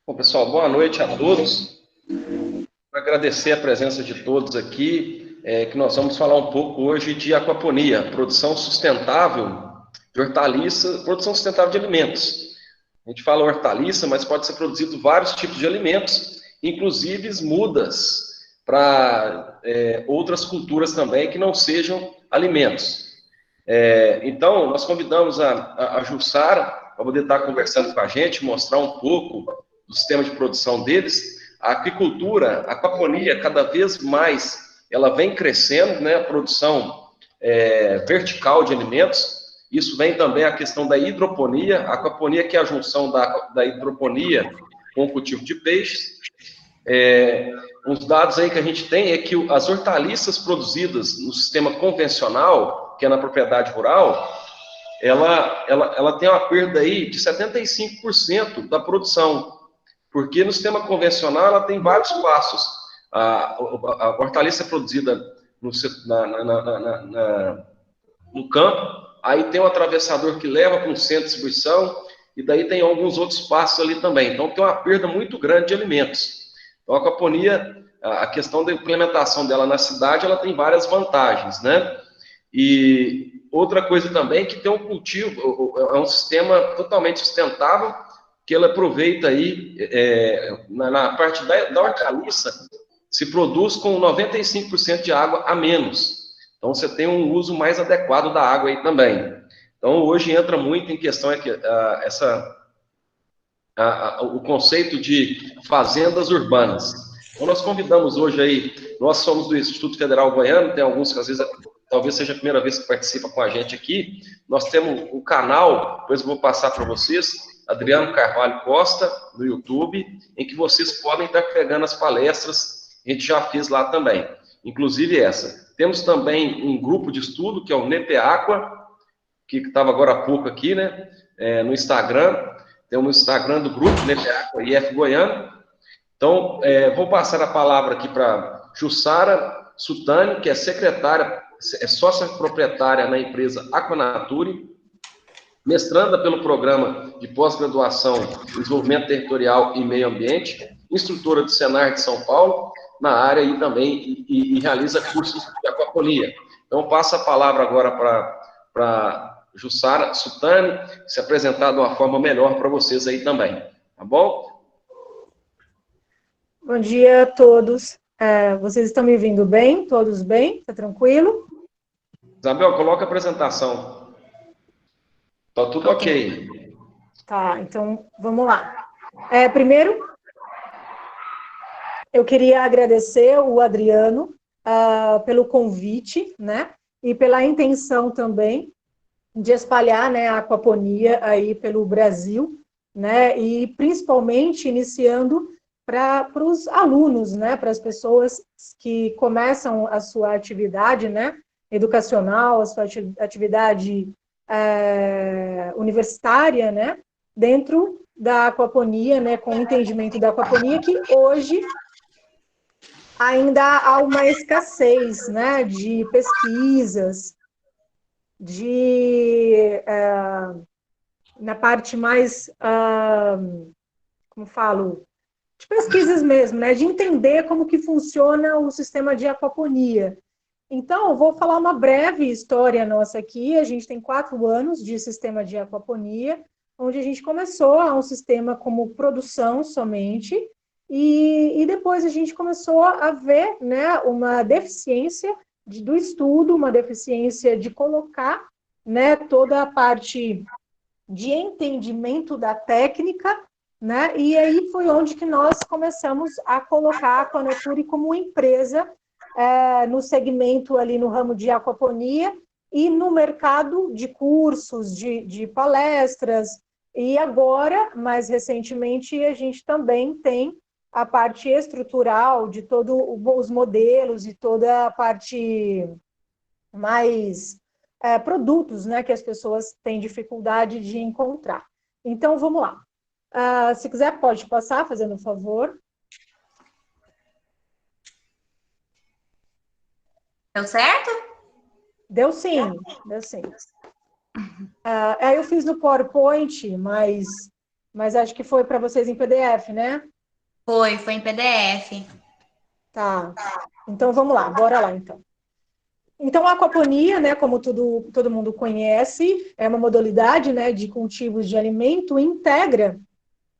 Bom, pessoal, boa noite a todos. Agradecer a presença de todos aqui, que nós vamos falar um pouco hoje de aquaponia, produção sustentável de hortaliças, produção sustentável de alimentos. A gente fala hortaliça, mas pode ser produzido vários tipos de alimentos, inclusive mudas para outras culturas também que não sejam alimentos. Então, nós convidamos a Jussara para poder estar conversando com a gente, mostrar um pouco do sistema de produção deles. A agricultura, a aquaponia, cada vez mais, ela vem crescendo, né? A produção vertical de alimentos. Isso vem também a questão da hidroponia, a aquaponia que é a junção da hidroponia com o cultivo de peixes. Uns dados aí que a gente tem é que as hortaliças produzidas no sistema convencional, que é na propriedade rural, ela tem uma perda aí de 75% da produção, porque no sistema convencional ela tem vários passos. A hortaliça é produzida no campo, aí tem um atravessador que leva para um centro de distribuição, e daí tem alguns outros passos ali também. Então tem uma perda muito grande de alimentos. Então a aquaponia, a questão da implementação dela na cidade, ela tem várias vantagens, né? E outra coisa também que tem um cultivo, é um sistema totalmente sustentável, que ela aproveita aí, na parte da hortaliça, se produz com 95% de água a menos. Então, você tem um uso mais adequado da água aí também. Então, hoje entra muito em questão o conceito de fazendas urbanas. Então, nós convidamos hoje aí, nós somos do Instituto Federal Goiano, tem alguns que às vezes, talvez seja a primeira vez que participa com a gente aqui. Nós temos o canal, depois eu vou passar para vocês, Adriano Carvalho Costa, no YouTube, em que vocês podem estar pegando as palestras, a gente já fez lá também, inclusive essa. Temos também um grupo de estudo, que é o NEPEAQUA, que estava agora há pouco aqui, né, no Instagram. Tem um Instagram do grupo, NEPEAQUA IF Goiano. Então, vou passar a palavra aqui para Jussara Sutani, que é secretária, é sócia proprietária na empresa Aquanature, mestranda pelo programa de pós-graduação em Desenvolvimento Territorial e Meio Ambiente, instrutora do Senar de São Paulo, na área e também e realiza cursos de aquaponia. Então, passo a palavra agora para Jussara Sutani se apresentar de uma forma melhor para vocês aí também, tá bom? Bom dia a todos. Vocês estão me ouvindo bem? Todos bem? Tá tranquilo? Isabel, coloca a apresentação. Tá tudo ok. Tá, então vamos lá. Primeiro, eu queria agradecer o Adriano pelo convite, né? E pela intenção também de espalhar, né, a aquaponia aí pelo Brasil, né? E principalmente iniciando para os alunos, né? Para as pessoas que começam a sua atividade, né? Educacional, a sua atividade universitária, né? Dentro da aquaponia, né? Com o entendimento da aquaponia, que hoje ainda há uma escassez, né? De pesquisas, na parte mais, como falo, de pesquisas mesmo, né? De entender como que funciona o sistema de aquaponia. Então, eu vou falar uma breve história nossa aqui. A gente tem 4 anos de sistema de aquaponia, onde a gente começou a um sistema como produção somente, e depois a gente começou a ver, né, uma deficiência do estudo, uma deficiência de colocar, né, toda a parte de entendimento da técnica, né, e aí foi onde que nós começamos a colocar a Aquanature como empresa no segmento ali no ramo de aquaponia e no mercado de cursos, de palestras, e agora, mais recentemente, a gente também tem a parte estrutural de todos os modelos e toda a parte mais produtos, né, que as pessoas têm dificuldade de encontrar. Então, vamos lá. Se quiser, pode passar, fazendo um favor. Deu certo? Deu sim, deu sim. Aí eu fiz no PowerPoint, mas mas acho que foi para vocês em PDF, né? Foi em PDF. Tá. Então vamos lá, bora lá então. Então, a aquaponia, né, como todo mundo conhece, é uma modalidade, né, de cultivos de alimento, integra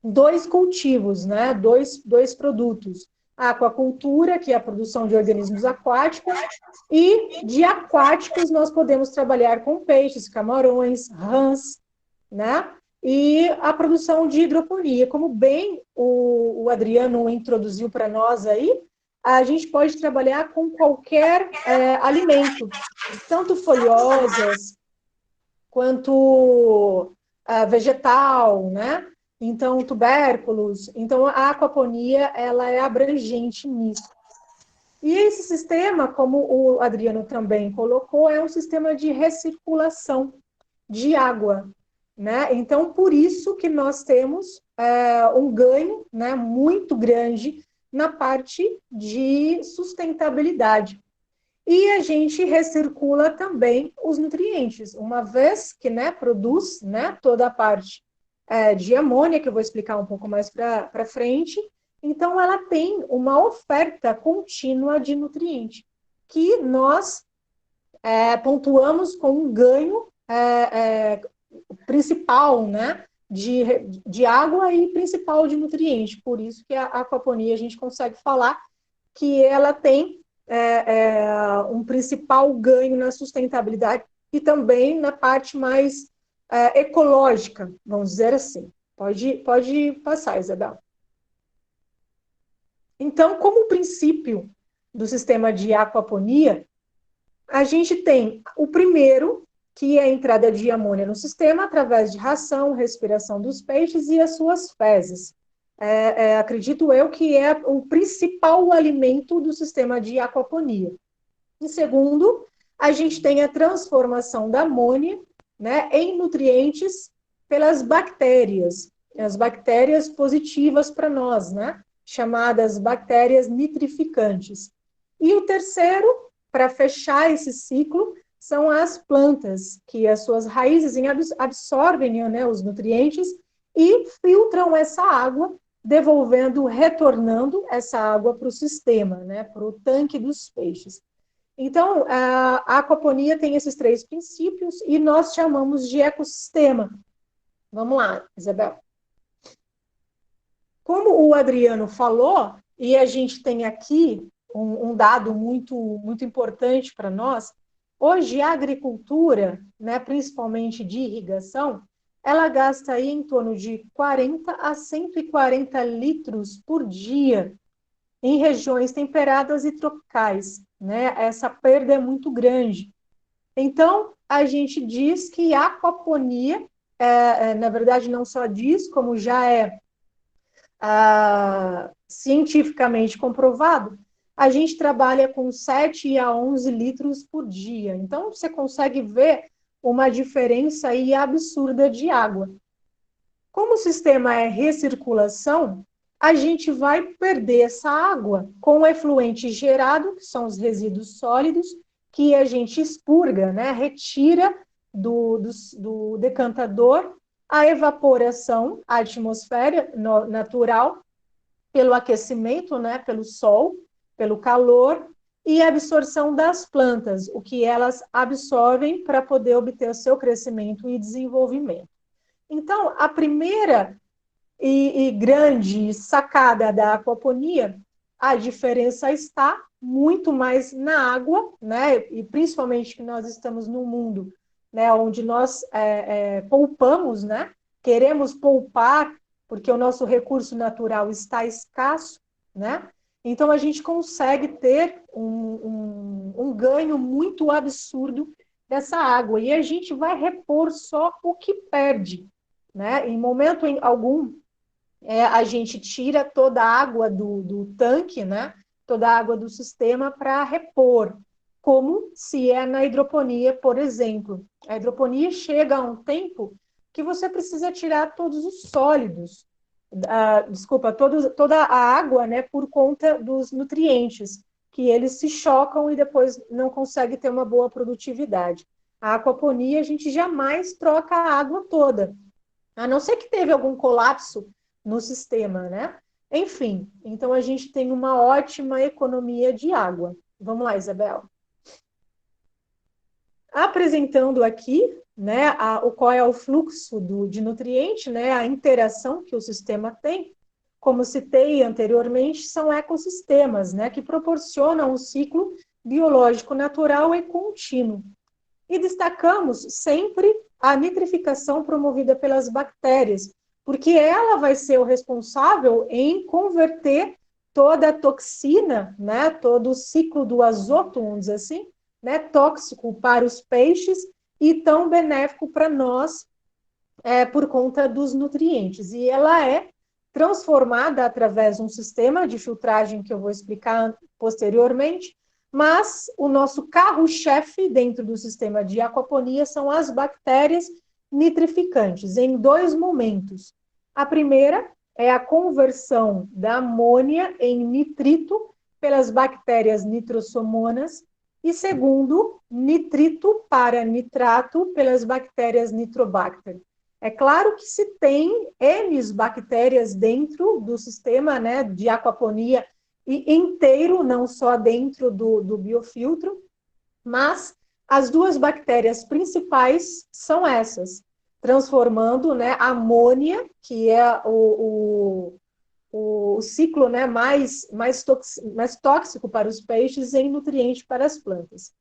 dois cultivos, né, dois produtos. A aquacultura, que é a produção de organismos aquáticos, e de aquáticos nós podemos trabalhar com peixes, camarões, rãs, né, e a produção de hidroponia. Como bem o Adriano introduziu para nós aí, a gente pode trabalhar com qualquer alimento, tanto folhosas quanto vegetal, né? Então, tubérculos. Então, a aquaponia, ela é abrangente nisso. E esse sistema, como o Adriano também colocou, é um sistema de recirculação de água, né? Então, por isso que nós temos um ganho, né, muito grande na parte de sustentabilidade. E a gente recircula também os nutrientes, uma vez que, né, produz, né, toda a parte de amônia, que eu vou explicar um pouco mais para frente. Então, ela tem uma oferta contínua de nutriente, que nós pontuamos com um ganho principal, né, de água e principal de nutriente. Por isso que a aquaponia a gente consegue falar que ela tem um principal ganho na sustentabilidade e também na parte mais ecológica, vamos dizer assim. Pode passar, Isabel. Então, como princípio do sistema de aquaponia, a gente tem o primeiro, que é a entrada de amônia no sistema através de ração, respiração dos peixes e as suas fezes. Acredito eu que é o principal alimento do sistema de aquaponia. Em segundo, a gente tem a transformação da amônia, né, em nutrientes pelas bactérias, as bactérias positivas para nós, né, chamadas bactérias nitrificantes. E o terceiro, para fechar esse ciclo, são as plantas, que as suas raízes absorvem, né, os nutrientes e filtram essa água, devolvendo, retornando essa água para o sistema, né, para o tanque dos peixes. Então, a aquaponia tem esses três princípios e nós chamamos de ecossistema. Vamos lá, Isabel. Como o Adriano falou, e a gente tem aqui um dado muito importante para nós, hoje a agricultura, né, principalmente de irrigação, ela gasta aí em torno de 40 a 140 litros por dia em regiões temperadas e tropicais, né? Essa perda é muito grande. Então, a gente diz que a aquaponia, na verdade, não só diz, como já é cientificamente comprovado, a gente trabalha com 7 a 11 litros por dia. Então, você consegue ver uma diferença aí absurda de água. Como o sistema é recirculação, a gente vai perder essa água com o efluente gerado, que são os resíduos sólidos, que a gente expurga, né? Retira do decantador a evaporação, a atmosfera natural, pelo aquecimento, né? Pelo sol, pelo calor, e a absorção das plantas, o que elas absorvem para poder obter o seu crescimento e desenvolvimento. Então, a primeira e grande sacada da aquaponia, a diferença está muito mais na água, né? E principalmente que nós estamos num mundo, né, onde nós poupamos, né? Queremos poupar, porque o nosso recurso natural está escasso, né? Então, a gente consegue ter um ganho muito absurdo dessa água, e a gente vai repor só o que perde, né? Em momento algum, a gente tira toda a água do tanque, né? Toda a água do sistema para repor, como se é na hidroponia, por exemplo. A hidroponia chega a um tempo que você precisa tirar todos os sólidos, toda a água, né, por conta dos nutrientes, que eles se chocam e depois não consegue ter uma boa produtividade. A aquaponia, a gente jamais troca a água toda. A não ser que teve algum colapso no sistema, né? Enfim, então a gente tem uma ótima economia de água. Vamos lá, Isabel. Apresentando aqui, né, qual é o fluxo de nutriente, né, a interação que o sistema tem. Como citei anteriormente, são ecossistemas, né, que proporcionam um ciclo biológico natural e contínuo. E destacamos sempre a nitrificação promovida pelas bactérias, porque ela vai ser o responsável em converter toda a toxina, né, todo o ciclo do azoto, vamos dizer assim, né, tóxico para os peixes e tão benéfico para nós por conta dos nutrientes. E ela é transformada através de um sistema de filtragem que eu vou explicar posteriormente, mas o nosso carro-chefe dentro do sistema de aquaponia são as bactérias nitrificantes, em dois momentos. A primeira é a conversão da amônia em nitrito pelas bactérias nitrosomonas, e segundo, nitrito para nitrato pelas bactérias nitrobacter. É claro que se tem N bactérias dentro do sistema, né, de aquaponia e inteiro, não só dentro do biofiltro, mas as duas bactérias principais são essas, transformando, né, a amônia, que é o ciclo, né, mais tóxico para os peixes, em nutriente para as plantas.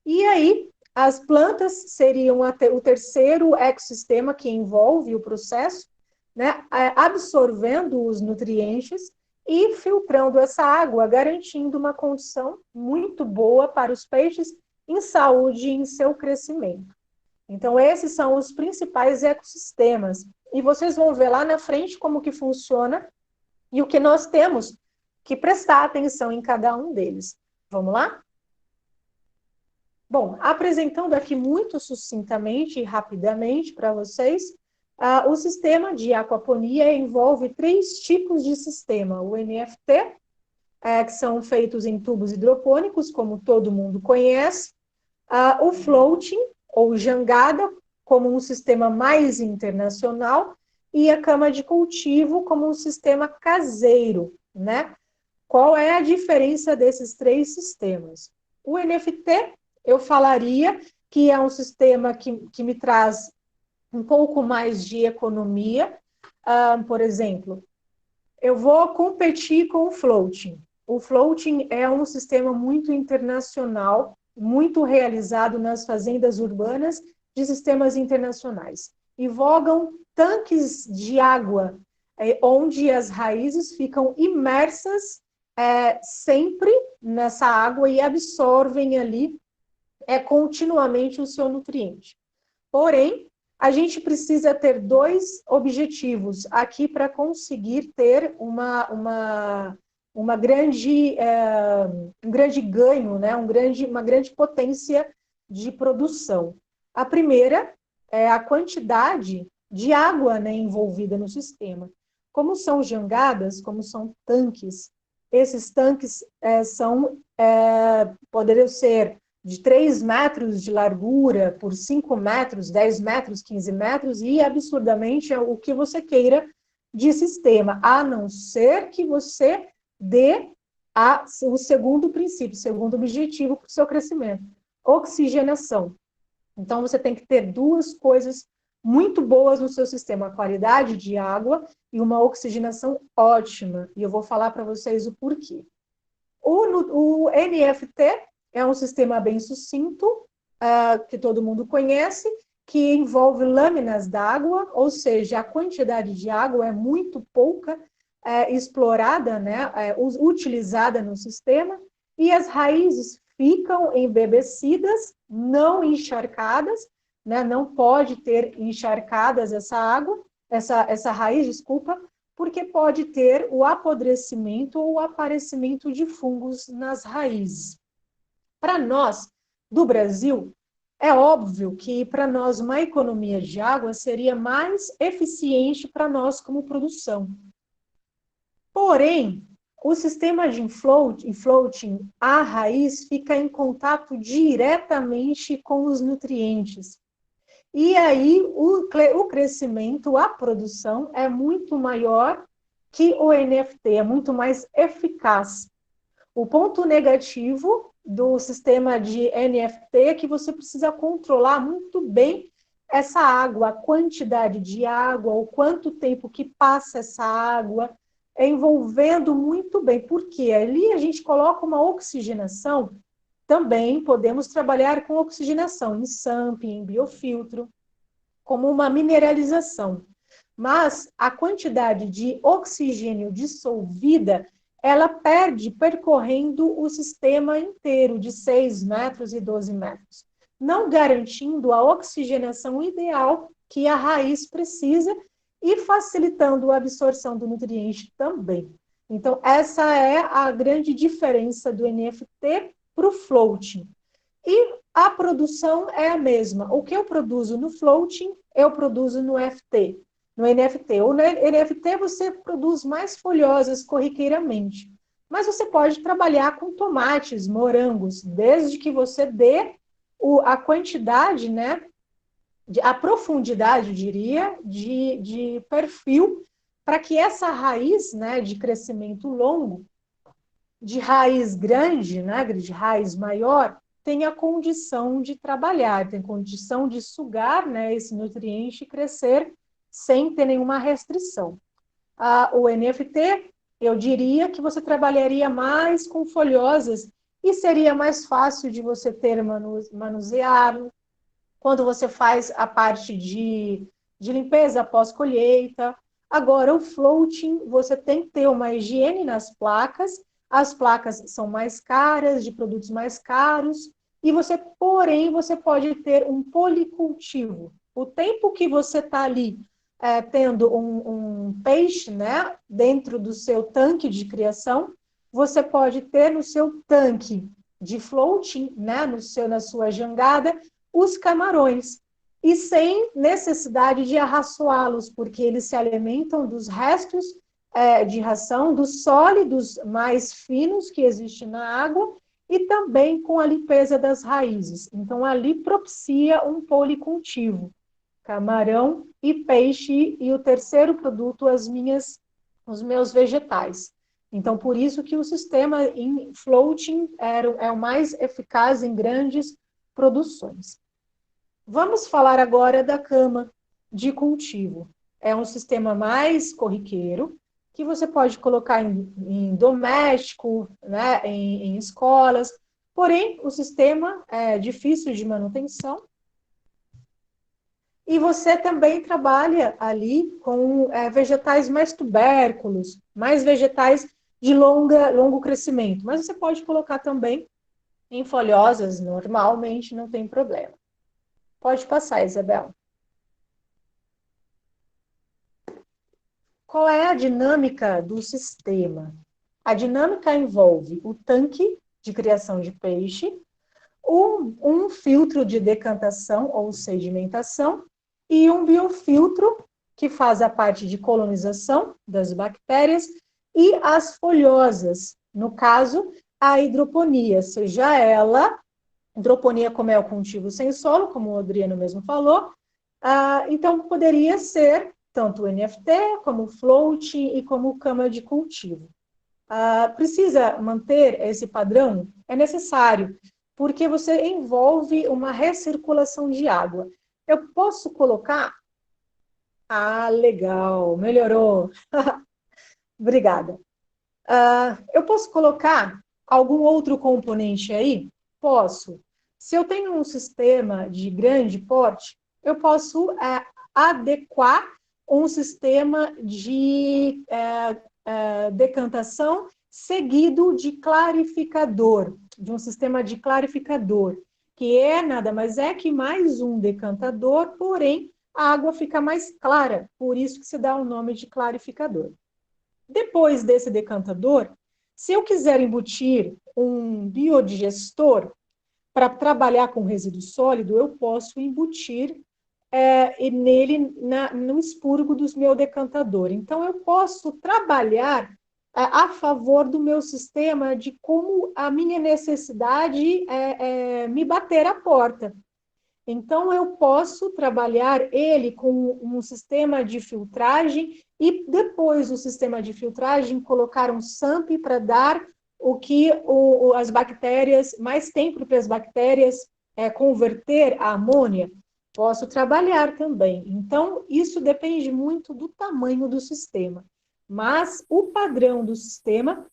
E aí, as plantas seriam o terceiro ecossistema que envolve o processo, né, absorvendo os nutrientes e filtrando essa água, garantindo uma condição muito boa para os peixes em saúde e em seu crescimento. Então, esses são os principais ecossistemas. E vocês vão ver lá na frente como que funciona e o que nós temos que prestar atenção em cada um deles. Vamos lá? Bom, apresentando aqui muito sucintamente e rapidamente para vocês, o sistema de aquaponia envolve 3 tipos de sistema. O NFT, que são feitos em tubos hidropônicos, como todo mundo conhece. O floating, ou jangada, como um sistema mais internacional. E a cama de cultivo como um sistema caseiro, né? Qual é a diferença desses 3 sistemas? O NFT, eu falaria que é um sistema que me traz um pouco mais de economia. Por exemplo, eu vou competir com o floating. O floating é um sistema muito internacional, muito realizado nas fazendas urbanas de sistemas internacionais. E vogam tanques de água, onde as raízes ficam imersas sempre nessa água e absorvem ali continuamente o seu nutriente. Porém, a gente precisa ter 2 objetivos aqui para conseguir ter um grande ganho, né? Uma grande potência de produção. A primeira é a quantidade de água, né, envolvida no sistema. Como são jangadas, como são tanques, esses tanques poderiam ser de 3 metros de largura por 5 metros, 10 metros, 15 metros, e absurdamente o que você queira de sistema, a não ser que você dê o segundo princípio, o segundo objetivo para o seu crescimento, oxigenação. Então, você tem que ter 2 coisas muito boas no seu sistema, a qualidade de água e uma oxigenação ótima, e eu vou falar para vocês o porquê. O NFT é um sistema bem sucinto, que todo mundo conhece, que envolve lâminas d'água, ou seja, a quantidade de água é muito pouca explorada, né, utilizada no sistema, e as raízes ficam embebecidas, não encharcadas, né, não pode ter encharcadas essa raiz, desculpa, porque pode ter o apodrecimento ou o aparecimento de fungos nas raízes. Para nós, do Brasil, é óbvio que para nós uma economia de água seria mais eficiente para nós como produção. Porém, o sistema de floating, a raiz fica em contato diretamente com os nutrientes. E aí o crescimento, a produção é muito maior que o NFT, é muito mais eficaz. O ponto negativo do sistema de NFT é que você precisa controlar muito bem essa água, a quantidade de água, o quanto tempo que passa essa água, envolvendo muito bem, porque ali a gente coloca uma oxigenação, também podemos trabalhar com oxigenação em SAMP, em biofiltro, como uma mineralização. Mas a quantidade de oxigênio dissolvida, ela perde percorrendo o sistema inteiro de 6 metros e 12 metros, não garantindo a oxigenação ideal que a raiz precisa e facilitando a absorção do nutriente também. Então, essa é a grande diferença do NFT para o floating. E a produção é a mesma. O que eu produzo no floating, eu produzo no FT, no NFT. O NFT você produz mais folhosas corriqueiramente. Mas você pode trabalhar com tomates, morangos, desde que você dê a quantidade, né, a profundidade, eu diria, de perfil, para que essa raiz, né, de crescimento longo, de raiz grande, né, de raiz maior, tem a condição de trabalhar, tem condição de sugar, né, esse nutriente e crescer sem ter nenhuma restrição. O NFT, eu diria que você trabalharia mais com folhosas e seria mais fácil de você ter manusear quando você faz a parte de limpeza após colheita. Agora, o floating, você tem que ter uma higiene nas placas, as placas são mais caras, de produtos mais caros, e porém, você pode ter um policultivo. O tempo que você está ali tendo um peixe, né, dentro do seu tanque de criação, você pode ter no seu tanque de floating, né, na sua jangada, os camarões, e sem necessidade de arraçoá-los, porque eles se alimentam dos restos de ração, dos sólidos mais finos que existem na água, e também com a limpeza das raízes. Então, ali propicia um policultivo, camarão e peixe, e o terceiro produto, os meus vegetais. Então, por isso que o sistema em floating é o mais eficaz em grandes produções. Vamos falar agora da cama de cultivo. É um sistema mais corriqueiro, que você pode colocar em doméstico, né, em escolas, porém, o sistema é difícil de manutenção. E você também trabalha ali com vegetais mais tubérculos, mais vegetais de longo crescimento, mas você pode colocar também em folhosas, normalmente, não tem problema. Pode passar, Isabel. Qual é a dinâmica do sistema? A dinâmica envolve o tanque de criação de peixe, um filtro de decantação ou sedimentação e um biofiltro que faz a parte de colonização das bactérias e as folhosas, no caso, a hidroponia, seja ela hidroponia como é o cultivo sem solo, como o Adriano mesmo falou, então poderia ser tanto o NFT, como o float e como cama de cultivo. Precisa manter esse padrão? É necessário, porque você envolve uma recirculação de água. Eu posso colocar... legal, melhorou. Obrigada. Eu posso colocar algum outro componente aí? Posso. Se eu tenho um sistema de grande porte, eu posso adequar um sistema de decantação seguido de clarificador, de um sistema de clarificador, que é nada mais é que mais um decantador, porém a água fica mais clara, por isso que se dá o nome de clarificador. Depois desse decantador, se eu quiser embutir um biodigestor para trabalhar com resíduo sólido, eu posso embutir nele no expurgo do meu decantador. Então, eu posso trabalhar a favor do meu sistema de como a minha necessidade me bater à porta. Então, eu posso trabalhar ele com um sistema de filtragem e depois do sistema de filtragem colocar um SAMP para dar o que as bactérias, mais tempo para as bactérias converter a amônia. Posso trabalhar também. Então, isso depende muito do tamanho do sistema. Mas o padrão do sistema,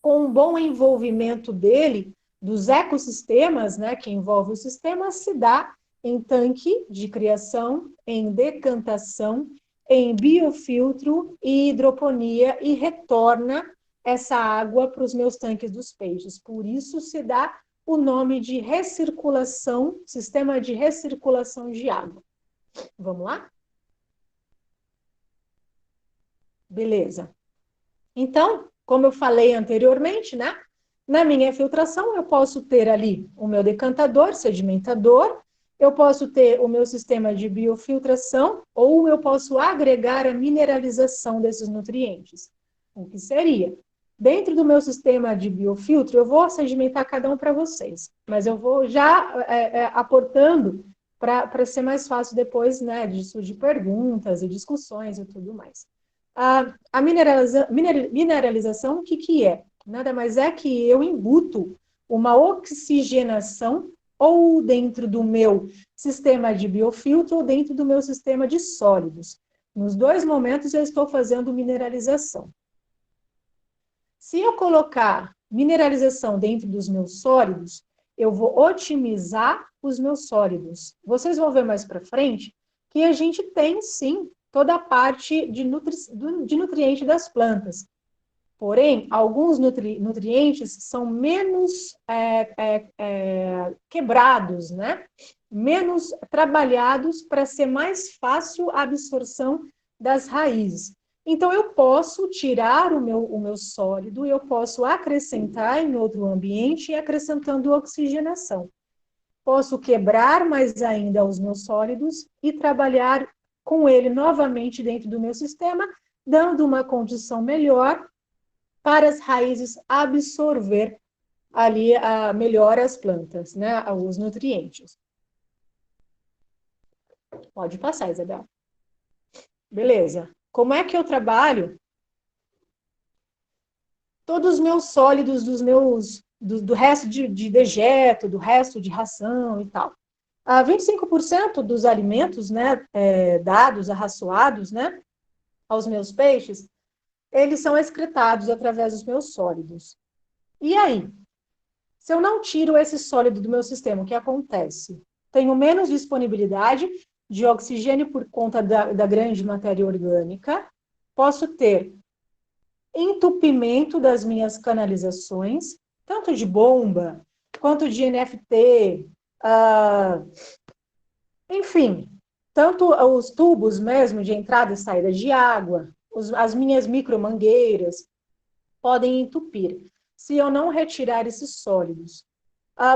com um bom envolvimento dele, dos ecossistemas, né, que envolve o sistema, se dá em tanque de criação, em decantação, em biofiltro e hidroponia e retorna essa água para os meus tanques dos peixes. Por isso se dá o nome de recirculação, sistema de recirculação de água. Vamos lá? Beleza. Então, como eu falei anteriormente, né? Na minha filtração, eu posso ter ali o meu decantador, sedimentador, eu posso ter o meu sistema de biofiltração, ou eu posso agregar a mineralização desses nutrientes. O que seria? Dentro do meu sistema de biofiltro, eu vou sedimentar cada um para vocês, mas eu vou já aportando para ser mais fácil depois, né, disso de perguntas e discussões e tudo mais. A mineralização, o que é? Nada mais é que eu embuto uma oxigenação ou dentro do meu sistema de biofiltro ou dentro do meu sistema de sólidos. Nos dois momentos eu estou fazendo mineralização. Se eu colocar mineralização dentro dos meus sólidos, eu vou otimizar os meus sólidos. Vocês vão ver mais para frente que a gente tem, sim, toda a parte de nutriente das plantas. Porém, alguns nutrientes são menos quebrados, né? Menos trabalhados para ser mais fácil a absorção das raízes. Então, eu posso tirar o meu sólido, eu posso acrescentar em outro ambiente, acrescentando oxigenação. Posso quebrar mais ainda os meus sólidos e trabalhar com ele novamente dentro do meu sistema, dando uma condição melhor para as raízes absorver ali melhor as plantas, né, os nutrientes. Pode passar, Isabel. Beleza. Como é que eu trabalho todos os meus sólidos do resto de dejeto, do resto de ração e tal? 25% dos alimentos, né, dados, arraçoados, né, aos meus peixes, eles são excretados através dos meus sólidos. E aí? Se eu não tiro esse sólido do meu sistema, o que acontece? Tenho menos disponibilidade de oxigênio por conta da grande matéria orgânica, posso ter entupimento das minhas canalizações, tanto de bomba, quanto de NFT, enfim, tanto os tubos mesmo de entrada e saída de água, as minhas micromangueiras podem entupir, se eu não retirar esses sólidos.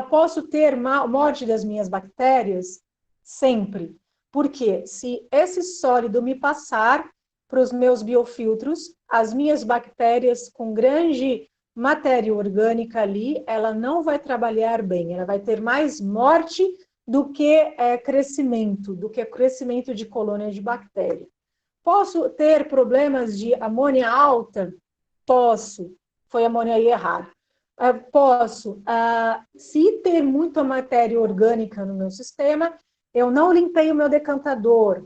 Posso ter morte das minhas bactérias? Sempre. Porque se esse sólido me passar para os meus biofiltros, as minhas bactérias com grande matéria orgânica ali, ela não vai trabalhar bem, ela vai ter mais morte do que crescimento de colônia de bactéria. Posso ter problemas de amônia alta? Posso. Foi amônia aí errado. Posso. Se ter muita matéria orgânica no meu sistema, eu não limpei o meu decantador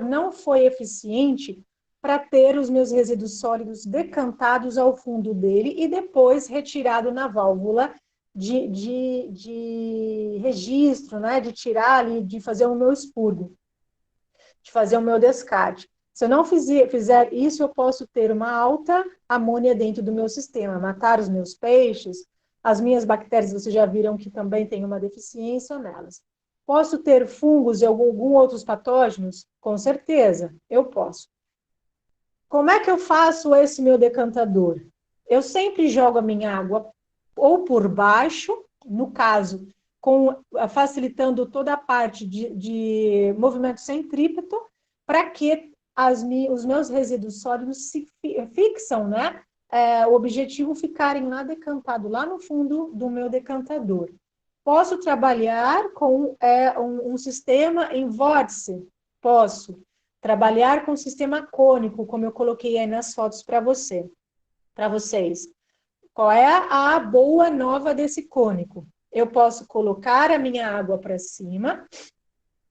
não foi eficiente para ter os meus resíduos sólidos decantados ao fundo dele e depois retirado na válvula de registro, né? De tirar ali, de fazer o meu expurgo, de fazer o meu descarte. Se eu não fizer isso, eu posso ter uma alta amônia dentro do meu sistema, matar os meus peixes, as minhas bactérias, vocês já viram que também tem uma deficiência nelas. Posso ter fungos e algum outros patógenos? Com certeza, eu posso. Como é que eu faço esse meu decantador? Eu sempre jogo a minha água ou por baixo, no caso, facilitando toda a parte de movimento centrípeto, para que os meus resíduos sólidos se fixam, né? O objetivo ficarem lá decantado, lá no fundo do meu decantador. Posso trabalhar com um sistema em vórtice? Posso. Trabalhar com um sistema cônico, como eu coloquei aí nas fotos para vocês. Qual é a boa nova desse cônico? Eu posso colocar a minha água para cima,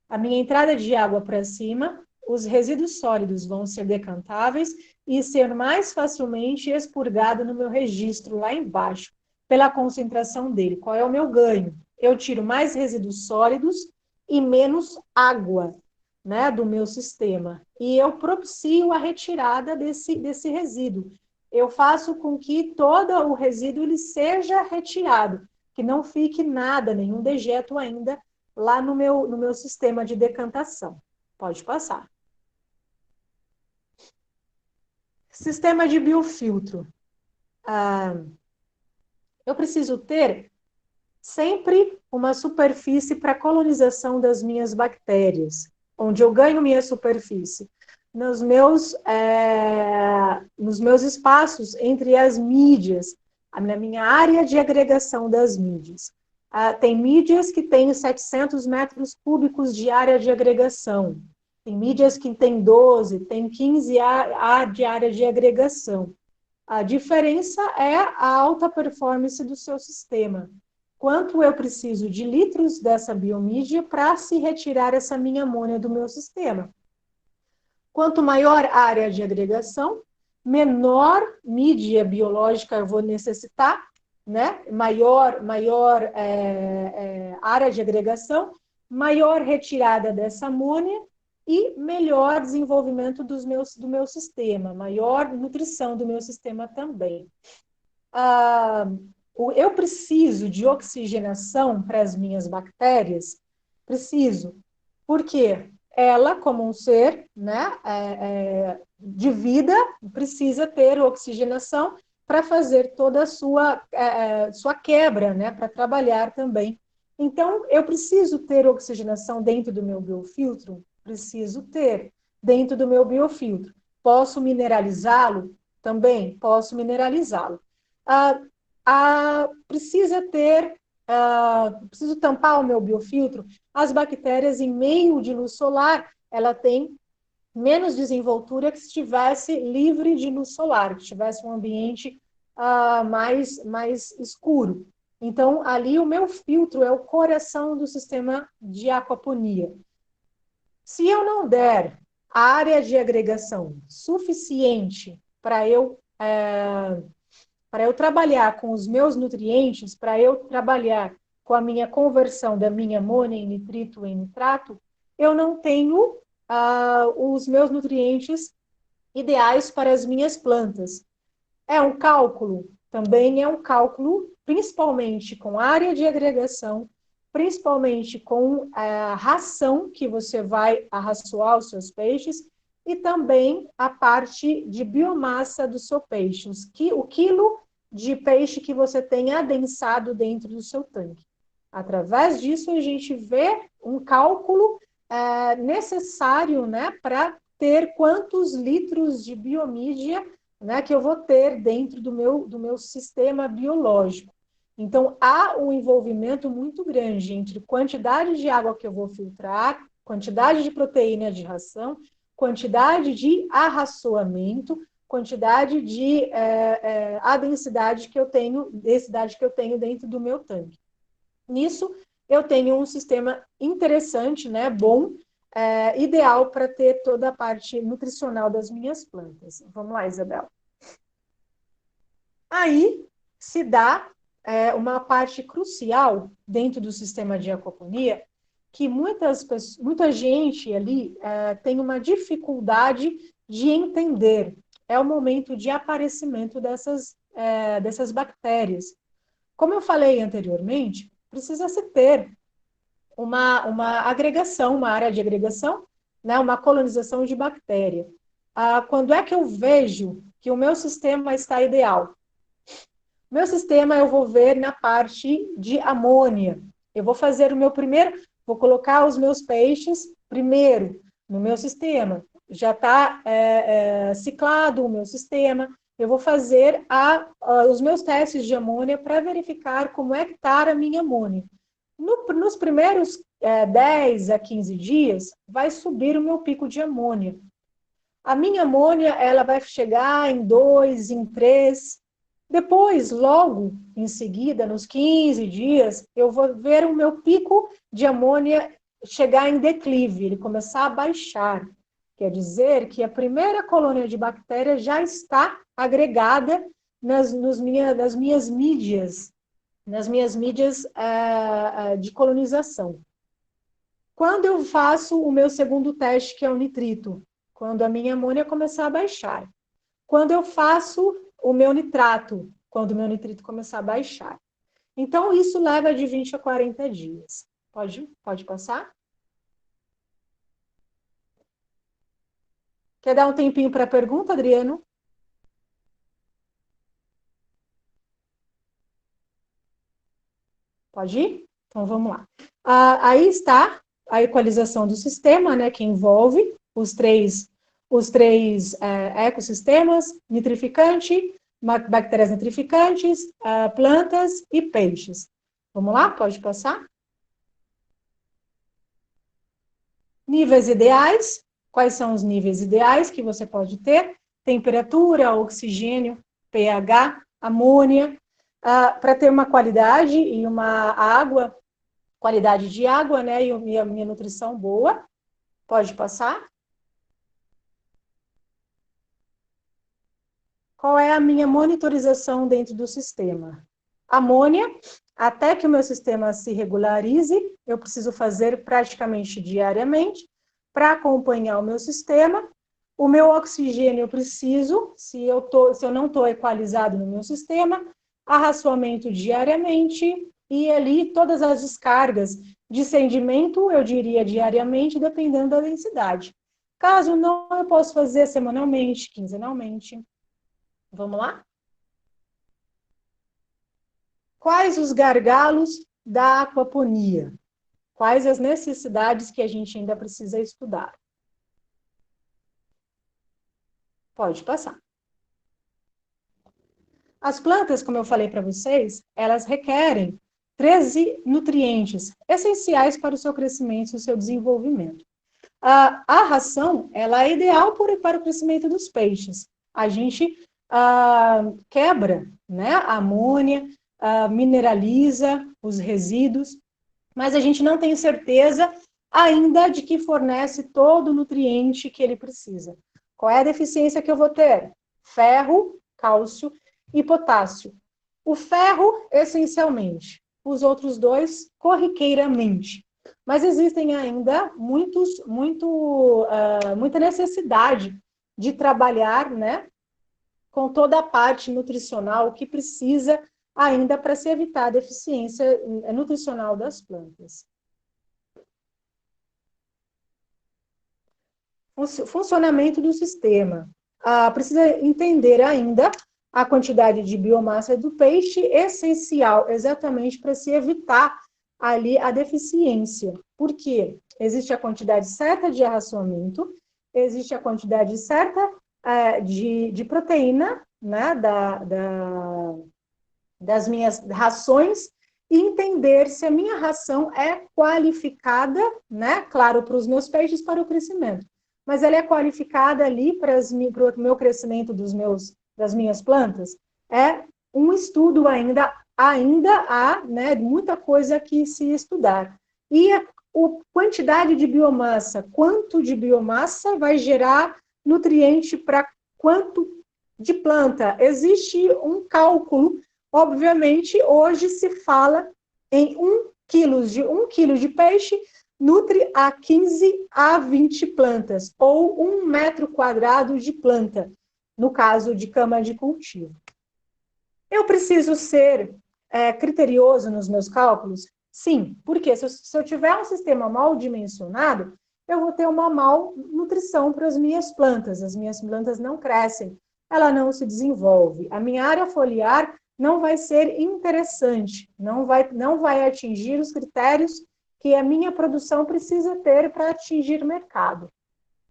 a minha entrada de água para cima, os resíduos sólidos vão ser decantáveis e ser mais facilmente expurgado no meu registro lá embaixo, pela concentração dele. Qual é o meu ganho? Eu tiro mais resíduos sólidos e menos água, né, do meu sistema. E eu propicio a retirada desse resíduo. Eu faço com que todo o resíduo ele seja retirado, que não fique nada, nenhum dejeto ainda lá no meu sistema de decantação. Pode passar. Sistema de biofiltro. Eu preciso ter sempre uma superfície para colonização das minhas bactérias, onde eu ganho minha superfície. Nos meus espaços entre as mídias, na minha área de agregação das mídias. Tem mídias que têm 700 metros cúbicos de área de agregação. Tem mídias que têm 12, tem 15 de área de agregação. A diferença é a alta performance do seu sistema. Quanto eu preciso de litros dessa biomídia para se retirar essa minha amônia do meu sistema. Quanto maior a área de agregação, menor mídia biológica eu vou necessitar, né? Maior área de agregação, maior retirada dessa amônia e melhor desenvolvimento do meu sistema, maior nutrição do meu sistema também. Eu preciso de oxigenação para as minhas bactérias? Preciso. Por quê? Ela, como um ser, né, de vida, precisa ter oxigenação para fazer toda a sua quebra, né, para trabalhar também. Então, eu preciso ter oxigenação dentro do meu biofiltro? Preciso ter dentro do meu biofiltro. Posso mineralizá-lo? Também posso mineralizá-lo. Preciso tampar o meu biofiltro. As bactérias em meio de luz solar, ela tem menos desenvoltura que se estivesse livre de luz solar, que tivesse um ambiente mais escuro. Então, ali o meu filtro é o coração do sistema de aquaponia. Se eu não der a área de agregação suficiente para eu trabalhar com os meus nutrientes, para eu trabalhar com a minha conversão da minha amônia em nitrito em nitrato, eu não tenho os meus nutrientes ideais para as minhas plantas. É um cálculo? Também é um cálculo, principalmente com área de agregação, principalmente com a ração que você vai arraçoar os seus peixes e também a parte de biomassa do seu peixe, o quilo de peixe que você tem adensado dentro do seu tanque. Através disso, a gente vê um cálculo necessário, né, para ter quantos litros de biomídia, né, que eu vou ter dentro do meu sistema biológico. Então, há um envolvimento muito grande entre quantidade de água que eu vou filtrar, quantidade de proteína de ração, quantidade de arraçoamento, quantidade de densidade que eu tenho dentro do meu tanque. Nisso, eu tenho um sistema interessante, né, bom, ideal para ter toda a parte nutricional das minhas plantas. Vamos lá, Isabel. Aí se dá uma parte crucial dentro do sistema de aquaponia, que muita gente ali tem uma dificuldade de entender. É o momento de aparecimento dessas bactérias. Como eu falei anteriormente, precisa-se ter uma agregação, uma área de agregação, né, uma colonização de bactéria. Quando é que eu vejo que o meu sistema está ideal? Meu sistema eu vou ver na parte de amônia. Eu vou fazer vou colocar os meus peixes primeiro no meu sistema. Já está ciclado o meu sistema. Eu vou fazer os meus testes de amônia para verificar como é que está a minha amônia. Nos primeiros 10 a 15 dias, vai subir o meu pico de amônia. A minha amônia, ela vai chegar em 2, em 3. Depois, logo em seguida, nos 15 dias, eu vou ver o meu pico de amônia chegar em declive, ele começar a baixar. Quer dizer que a primeira colônia de bactérias já está agregada nas minhas mídias, de colonização. Quando eu faço o meu segundo teste, que é o nitrito, quando a minha amônia começar a baixar. Quando eu faço o meu nitrato, quando o meu nitrito começar a baixar. Então, isso leva de 20 a 40 dias. Pode passar? Quer dar um tempinho para a pergunta, Adriano? Pode ir? Então, vamos lá. Aí está a equalização do sistema, né, que envolve os três ecossistemas, nitrificante, bactérias nitrificantes, plantas e peixes. Vamos lá? Pode passar? Níveis ideais. Quais são os níveis ideais que você pode ter? Temperatura, oxigênio, pH, amônia, para ter uma qualidade e uma água, qualidade de água, né, e minha nutrição boa. Pode passar? Qual é a minha monitorização dentro do sistema? Amônia, até que o meu sistema se regularize, eu preciso fazer praticamente diariamente para acompanhar o meu sistema. O meu oxigênio eu preciso, se eu não estou equalizado no meu sistema, arraçoamento diariamente e ali todas as descargas de sedimento, eu diria diariamente, dependendo da densidade. Caso não, eu posso fazer semanalmente, quinzenalmente. Vamos lá? Quais os gargalos da aquaponia? Quais as necessidades que a gente ainda precisa estudar? Pode passar. As plantas, como eu falei para vocês, elas requerem 13 nutrientes essenciais para o seu crescimento e o seu desenvolvimento. A ração, ela é ideal para o crescimento dos peixes. A gente quebra, né, a amônia, mineraliza os resíduos, mas a gente não tem certeza ainda de que fornece todo o nutriente que ele precisa. Qual é a deficiência que eu vou ter? Ferro, cálcio e potássio. O ferro, essencialmente. Os outros dois, corriqueiramente. Mas existem ainda muita necessidade de trabalhar, né, com toda a parte nutricional que precisa ainda para se evitar a deficiência nutricional das plantas. Funcionamento do sistema. Precisa entender ainda a quantidade de biomassa do peixe, essencial exatamente para se evitar ali a deficiência. Por quê? Existe a quantidade certa de arraçoamento, existe a quantidade certa de proteína, né, das minhas rações, e entender se a minha ração é qualificada, né, claro, para os meus peixes, para o crescimento, mas ela é qualificada ali para o meu crescimento das minhas plantas. É um estudo ainda há, né, muita coisa que se estudar. E a quantidade de biomassa, quanto de biomassa vai gerar nutriente para quanto de planta? Existe um cálculo, obviamente, hoje se fala em 1 quilo de peixe nutre a 15 a 20 plantas, ou 1 metro quadrado de planta, no caso de cama de cultivo. Eu preciso ser criterioso nos meus cálculos? Sim, porque se eu tiver um sistema mal dimensionado, eu vou ter uma malnutrição para as minhas plantas não crescem, ela não se desenvolve. A minha área foliar não vai ser interessante, não vai atingir os critérios que a minha produção precisa ter para atingir o mercado.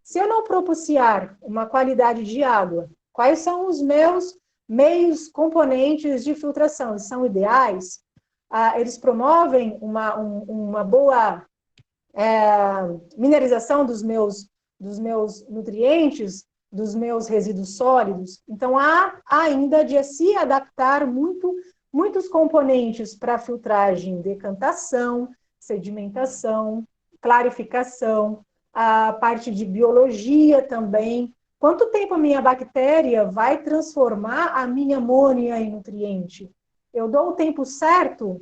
Se eu não propiciar uma qualidade de água, quais são os meus meios componentes de filtração? São ideais? eles promovem uma boa mineralização dos meus nutrientes, dos meus resíduos sólidos. Então, há ainda de se adaptar muitos componentes para filtragem, decantação, sedimentação, clarificação, a parte de biologia também. Quanto tempo a minha bactéria vai transformar a minha amônia em nutriente? Eu dou o tempo certo?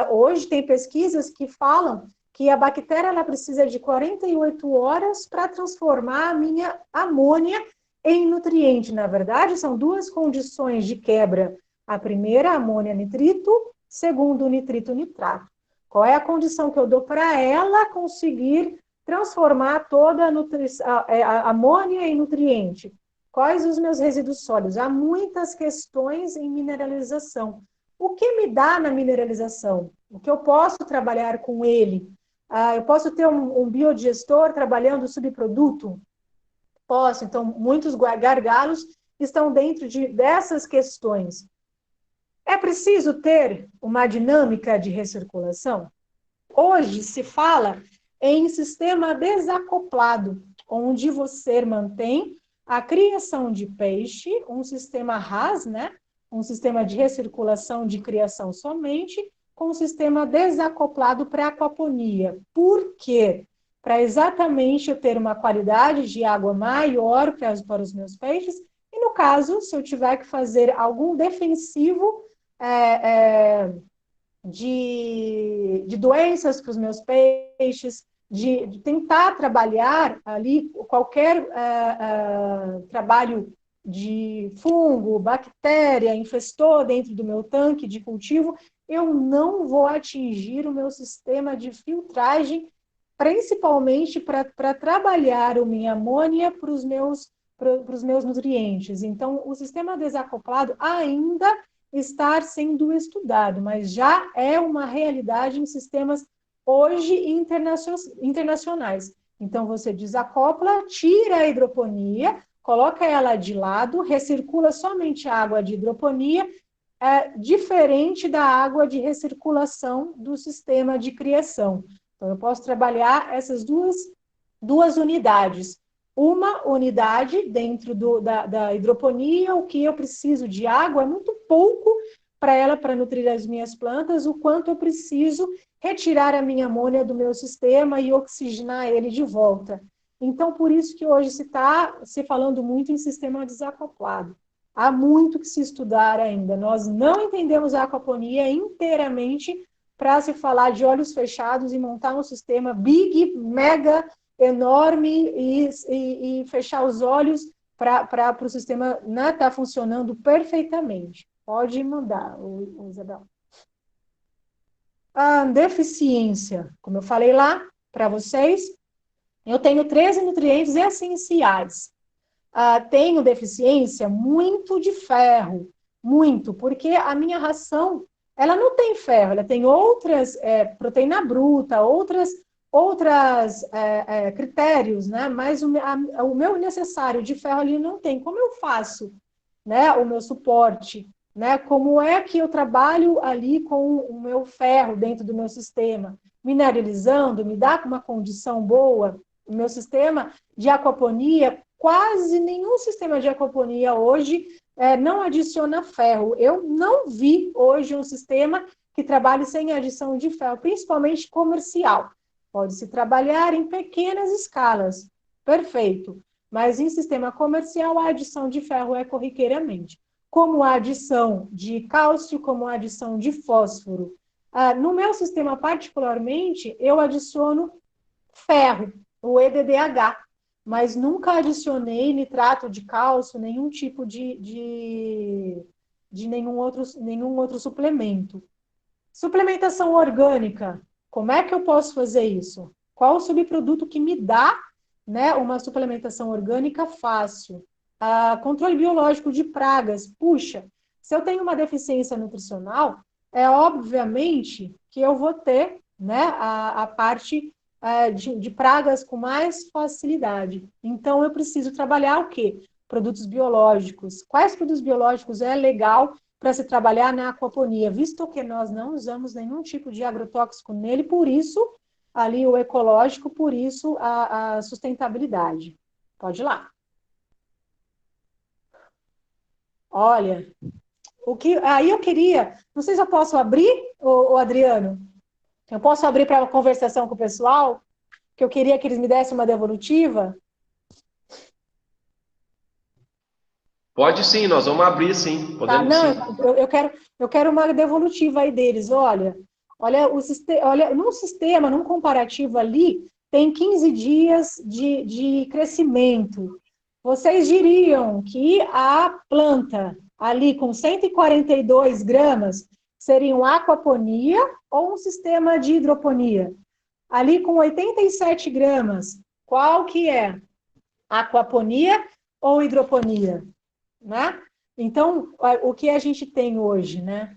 Hoje tem pesquisas que falam que a bactéria ela precisa de 48 horas para transformar a minha amônia em nutriente. Na verdade, são duas condições de quebra. A primeira, amônia nitrito, segundo, nitrito nitrato. Qual é a condição que eu dou para ela conseguir transformar toda a amônia em nutriente? Quais os meus resíduos sólidos? Há muitas questões em mineralização. O que me dá na mineralização? O que eu posso trabalhar com ele? Eu posso ter um biodigestor trabalhando subproduto? Posso. Então, muitos gargalos estão dentro dessas questões. É preciso ter uma dinâmica de recirculação? Hoje se fala em sistema desacoplado, onde você mantém a criação de peixe, um sistema RAS, né? Um sistema de recirculação de criação somente, com um sistema desacoplado para aquaponia. Por quê? Para exatamente eu ter uma qualidade de água maior para os meus peixes, e no caso, se eu tiver que fazer algum defensivo de doenças para os meus peixes, de tentar trabalhar ali qualquer trabalho de fungo, bactéria, infestou dentro do meu tanque de cultivo, eu não vou atingir o meu sistema de filtragem, principalmente para trabalhar a minha amônia para os meus nutrientes. Então, o sistema desacoplado ainda está sendo estudado, mas já é uma realidade em sistemas hoje internacionais. Então, você desacopla, tira a hidroponia, coloca ela de lado, recircula somente a água de hidroponia, diferente da água de recirculação do sistema de criação. Então, eu posso trabalhar essas duas unidades. Uma unidade dentro da hidroponia, o que eu preciso de água é muito pouco para ela, para nutrir as minhas plantas, o quanto eu preciso retirar a minha amônia do meu sistema e oxigenar ele de volta. Então, por isso que hoje se está se falando muito em sistema desacoplado. Há muito que se estudar ainda. Nós não entendemos a aquaponia inteiramente para se falar de olhos fechados e montar um sistema big, mega, enorme e fechar os olhos para o sistema estar funcionando perfeitamente. Pode mandar, Isabel. A deficiência, como eu falei lá para vocês, eu tenho 13 nutrientes essenciais. Tenho deficiência muito de ferro, muito, porque a minha ração, ela não tem ferro, ela tem outras, proteína bruta, outros critérios, né? Mas o meu necessário de ferro ali não tem. Como eu faço, né, o meu suporte? Né? Como é que eu trabalho ali com o meu ferro dentro do meu sistema? Mineralizando, me dá uma condição boa? O meu sistema de aquaponia, quase nenhum sistema de aquaponia hoje não adiciona ferro. Eu não vi hoje um sistema que trabalhe sem adição de ferro, principalmente comercial. Pode-se trabalhar em pequenas escalas, perfeito. Mas em sistema comercial, a adição de ferro é corriqueiramente. Como a adição de cálcio, como a adição de fósforo. No meu sistema, particularmente, eu adiciono ferro, o EDDH, mas nunca adicionei nitrato de cálcio, nenhum tipo de nenhum outro suplemento. Suplementação orgânica, como é que eu posso fazer isso? Qual o subproduto que me dá, né, uma suplementação orgânica fácil? Controle biológico de pragas. Puxa, se eu tenho uma deficiência nutricional, obviamente que eu vou ter, né, a parte de pragas com mais facilidade. Então, eu preciso trabalhar o quê? Produtos biológicos. Quais produtos biológicos é legal para se trabalhar na aquaponia, visto que nós não usamos nenhum tipo de agrotóxico nele, por isso, ali o ecológico, por isso a sustentabilidade. Pode ir lá. Olha, aí eu queria, não sei se eu posso abrir, o Adriano, eu posso abrir para uma conversação com o pessoal, que eu queria que eles me dessem uma devolutiva. Pode sim, nós vamos abrir sim, Tá, podemos sim. não, eu quero uma devolutiva aí deles. Olha, num sistema, num comparativo ali, tem 15 dias de crescimento. Vocês diriam que a planta ali com 142 gramas seria uma aquaponia ou um sistema de hidroponia? Ali com 87 gramas, qual que é? Aquaponia ou hidroponia? Né? Então, o que a gente tem hoje, né?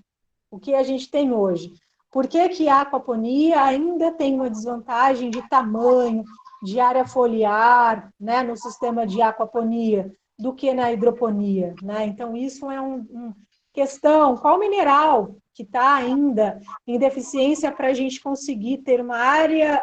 O que a gente tem hoje? Por que que a aquaponia ainda tem uma desvantagem de tamanho, de área foliar, né, no sistema de aquaponia, do que na hidroponia, né? Então, isso é uma questão. Qual mineral que está ainda em deficiência para a gente conseguir ter uma área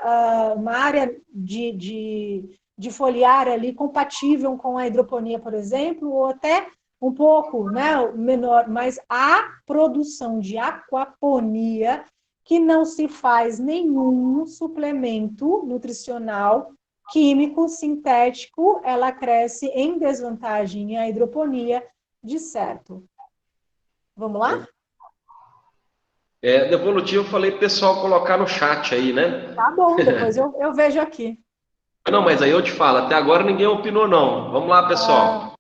de foliar ali compatível com a hidroponia, por exemplo, ou até um pouco, né, menor, mas a produção de aquaponia, que não se faz nenhum suplemento nutricional químico, sintético, ela cresce em desvantagem à hidroponia, de certo. Vamos lá? Devolutivo, eu falei pro pessoal colocar no chat aí, né? Tá bom, depois eu vejo aqui. Não, mas aí eu te falo, até agora ninguém opinou não. Vamos lá, pessoal. Ah,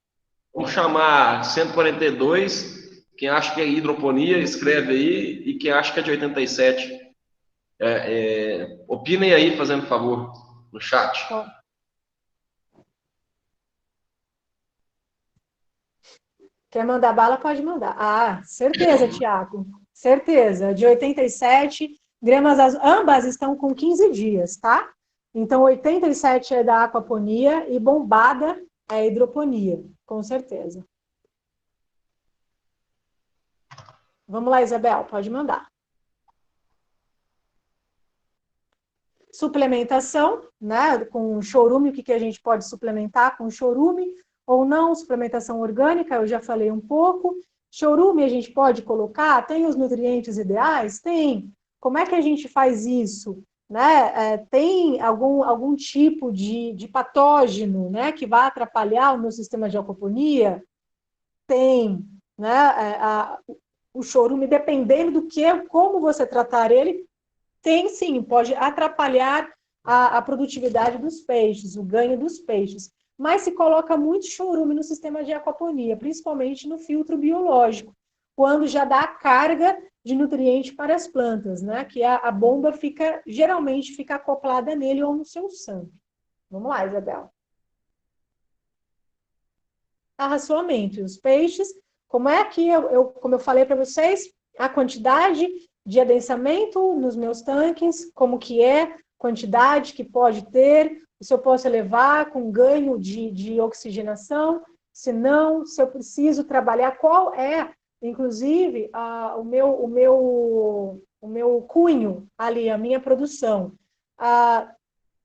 Vamos chamar 142, quem acha que é hidroponia, escreve aí, e quem acha que é de 87. Opinem aí, fazendo favor, no chat. quer mandar bala, pode mandar. Ah, certeza, Tiago. Certeza. De 87 gramas, ambas estão com 15 dias, tá? Então, 87 é da aquaponia e bombada é hidroponia, com certeza. Vamos lá, Isabel, pode mandar. Suplementação, né? Com chorume, o que a gente pode suplementar com chorume ou não? Suplementação orgânica, eu já falei um pouco. Chorume a gente pode colocar? Tem os nutrientes ideais? Tem. Como é que a gente faz isso? Né? Tem algum tipo de patógeno, né, que vai atrapalhar o meu sistema de aquaponia? Tem. Né? O chorume, dependendo do como você tratar ele, tem sim, pode atrapalhar a produtividade dos peixes, o ganho dos peixes. Mas se coloca muito chorume no sistema de aquaponia, principalmente no filtro biológico, quando já dá a carga de nutriente para as plantas, né? Que a bomba geralmente fica acoplada nele ou no seu sangue. Vamos lá, Isabel. Arraçoamento. E os peixes, como é que como eu falei para vocês, a quantidade de adensamento nos meus tanques, como que é, quantidade que pode ter, se eu posso levar com ganho de oxigenação, se não, se eu preciso trabalhar, qual é, inclusive, o meu cunho ali, a minha produção.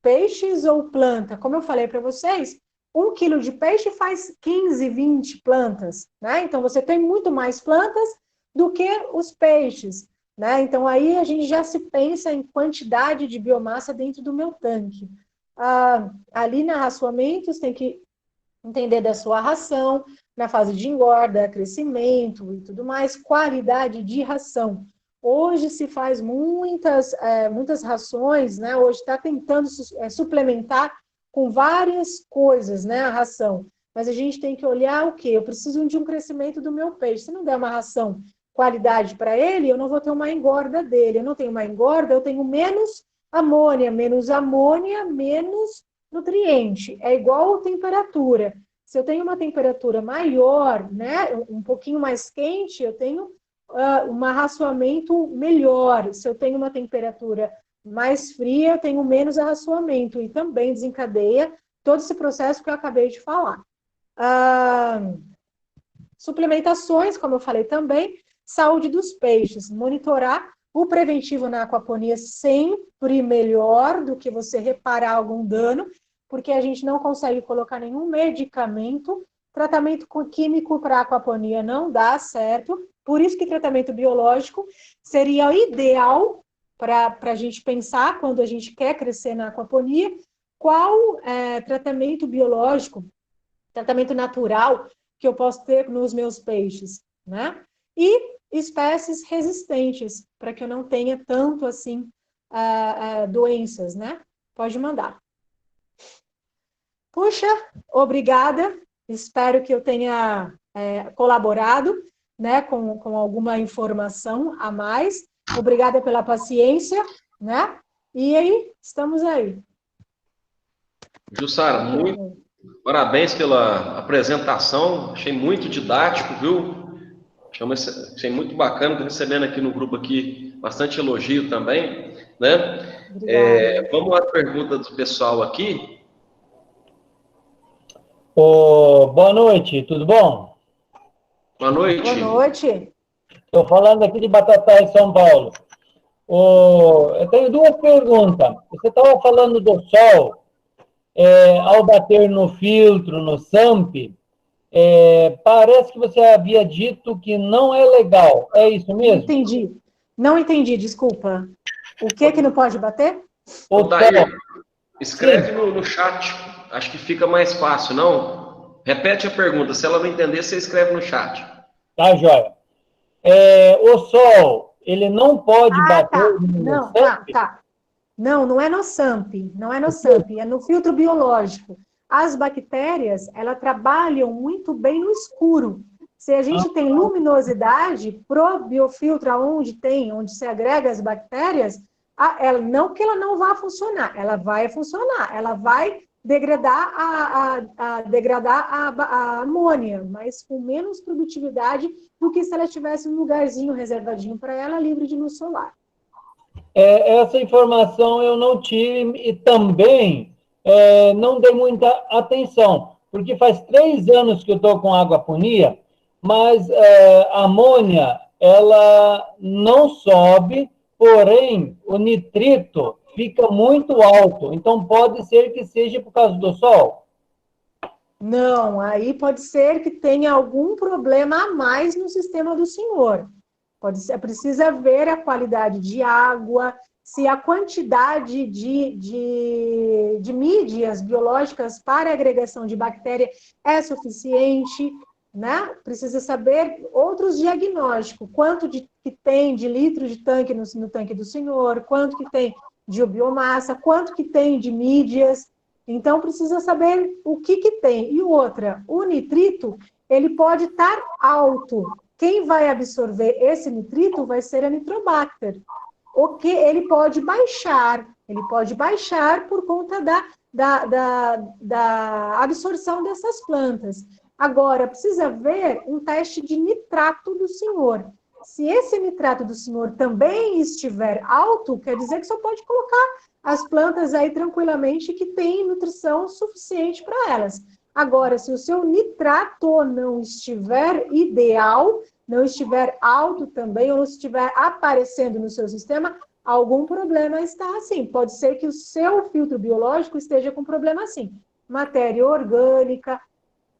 Peixes ou planta? Como eu falei para vocês, 1 quilo de peixe faz 15, 20 plantas, né? Então, você tem muito mais plantas do que os peixes, né? Então, aí a gente já se pensa em quantidade de biomassa dentro do meu tanque. Ali na raçoamentos, tem que entender da sua ração, na fase de engorda, crescimento e tudo mais, qualidade de ração. Hoje se faz muitas rações, né? Hoje está tentando suplementar com várias coisas, né, a ração. Mas a gente tem que olhar o quê? Eu preciso de um crescimento do meu peixe. Se não der uma ração qualidade para ele, eu não vou ter uma engorda dele. Eu não tenho uma engorda, eu tenho menos amônia, menos nutriente. É igual a temperatura. Se eu tenho uma temperatura maior, né, um pouquinho mais quente, eu tenho um arraçoamento melhor. Se eu tenho uma temperatura mais fria, eu tenho menos arraçoamento e também desencadeia todo esse processo que eu acabei de falar. Suplementações, como eu falei também, saúde dos peixes. Monitorar o preventivo na aquaponia sempre melhor do que você reparar algum dano, porque a gente não consegue colocar nenhum medicamento. Tratamento químico para aquaponia não dá certo, por isso que tratamento biológico seria o ideal para a gente pensar quando a gente quer crescer na aquaponia, qual tratamento biológico, tratamento natural que eu posso ter nos meus peixes, né? E espécies resistentes, para que eu não tenha tanto assim doenças, né? Pode mandar. Puxa, obrigada. Espero que eu tenha colaborado, né, com alguma informação a mais. Obrigada pela paciência, né? E aí, estamos aí. Jussara, muito parabéns pela apresentação. Achei muito didático, viu? Achei muito bacana, estou recebendo aqui no grupo aqui bastante elogio também, né? Vamos à pergunta do pessoal aqui. Boa noite, tudo bom? Boa noite. Boa noite. Estou falando aqui de Batatais, São Paulo. Eu tenho duas perguntas. Você estava falando do sol, ao bater no filtro, no SAMP, parece que você havia dito que não é legal. É isso mesmo? Não entendi, desculpa. O que não pode bater? Daí, escreve no chat. Acho que fica mais fácil, não? Repete a pergunta. Se ela não entender, você escreve no chat. Tá, joia. O sol, ele não pode bater no SAMP? Tá. Não é no SAMP, não é no SAMP, é no filtro biológico. As bactérias, elas trabalham muito bem no escuro. Se a gente tem luminosidade, pro biofiltro, onde se agrega as bactérias, não que ela não vá funcionar, ela vai funcionar, ela vai degradar a amônia, mas com menos produtividade do que se ela tivesse um lugarzinho reservadinho para ela, livre de luz solar. Essa informação eu não tive e também não dei muita atenção, porque faz 3 anos que eu estou com aquaponia, mas a amônia, ela não sobe, porém, o nitrito fica muito alto. Então, pode ser que seja por causa do sol? Não, aí pode ser que tenha algum problema a mais no sistema do senhor. Precisa ver a qualidade de água, se a quantidade de mídias biológicas para agregação de bactéria é suficiente, né? Precisa saber outros diagnósticos, quanto que tem de litros de tanque no tanque do senhor, quanto que tem de biomassa, quanto que tem de mídias. Então, precisa saber o que tem. E outra, o nitrito, ele pode estar alto. Quem vai absorver esse nitrito vai ser a Nitrobacter. O que ele pode baixar por conta da absorção dessas plantas. Agora, precisa ver um teste de nitrato do senhor. Se esse nitrato do senhor também estiver alto, quer dizer que só pode colocar as plantas aí tranquilamente que tem nutrição suficiente para elas. Agora, se o seu nitrato não estiver ideal, não estiver alto também, ou não estiver aparecendo no seu sistema, algum problema está assim. Pode ser que o seu filtro biológico esteja com problema assim. Matéria orgânica,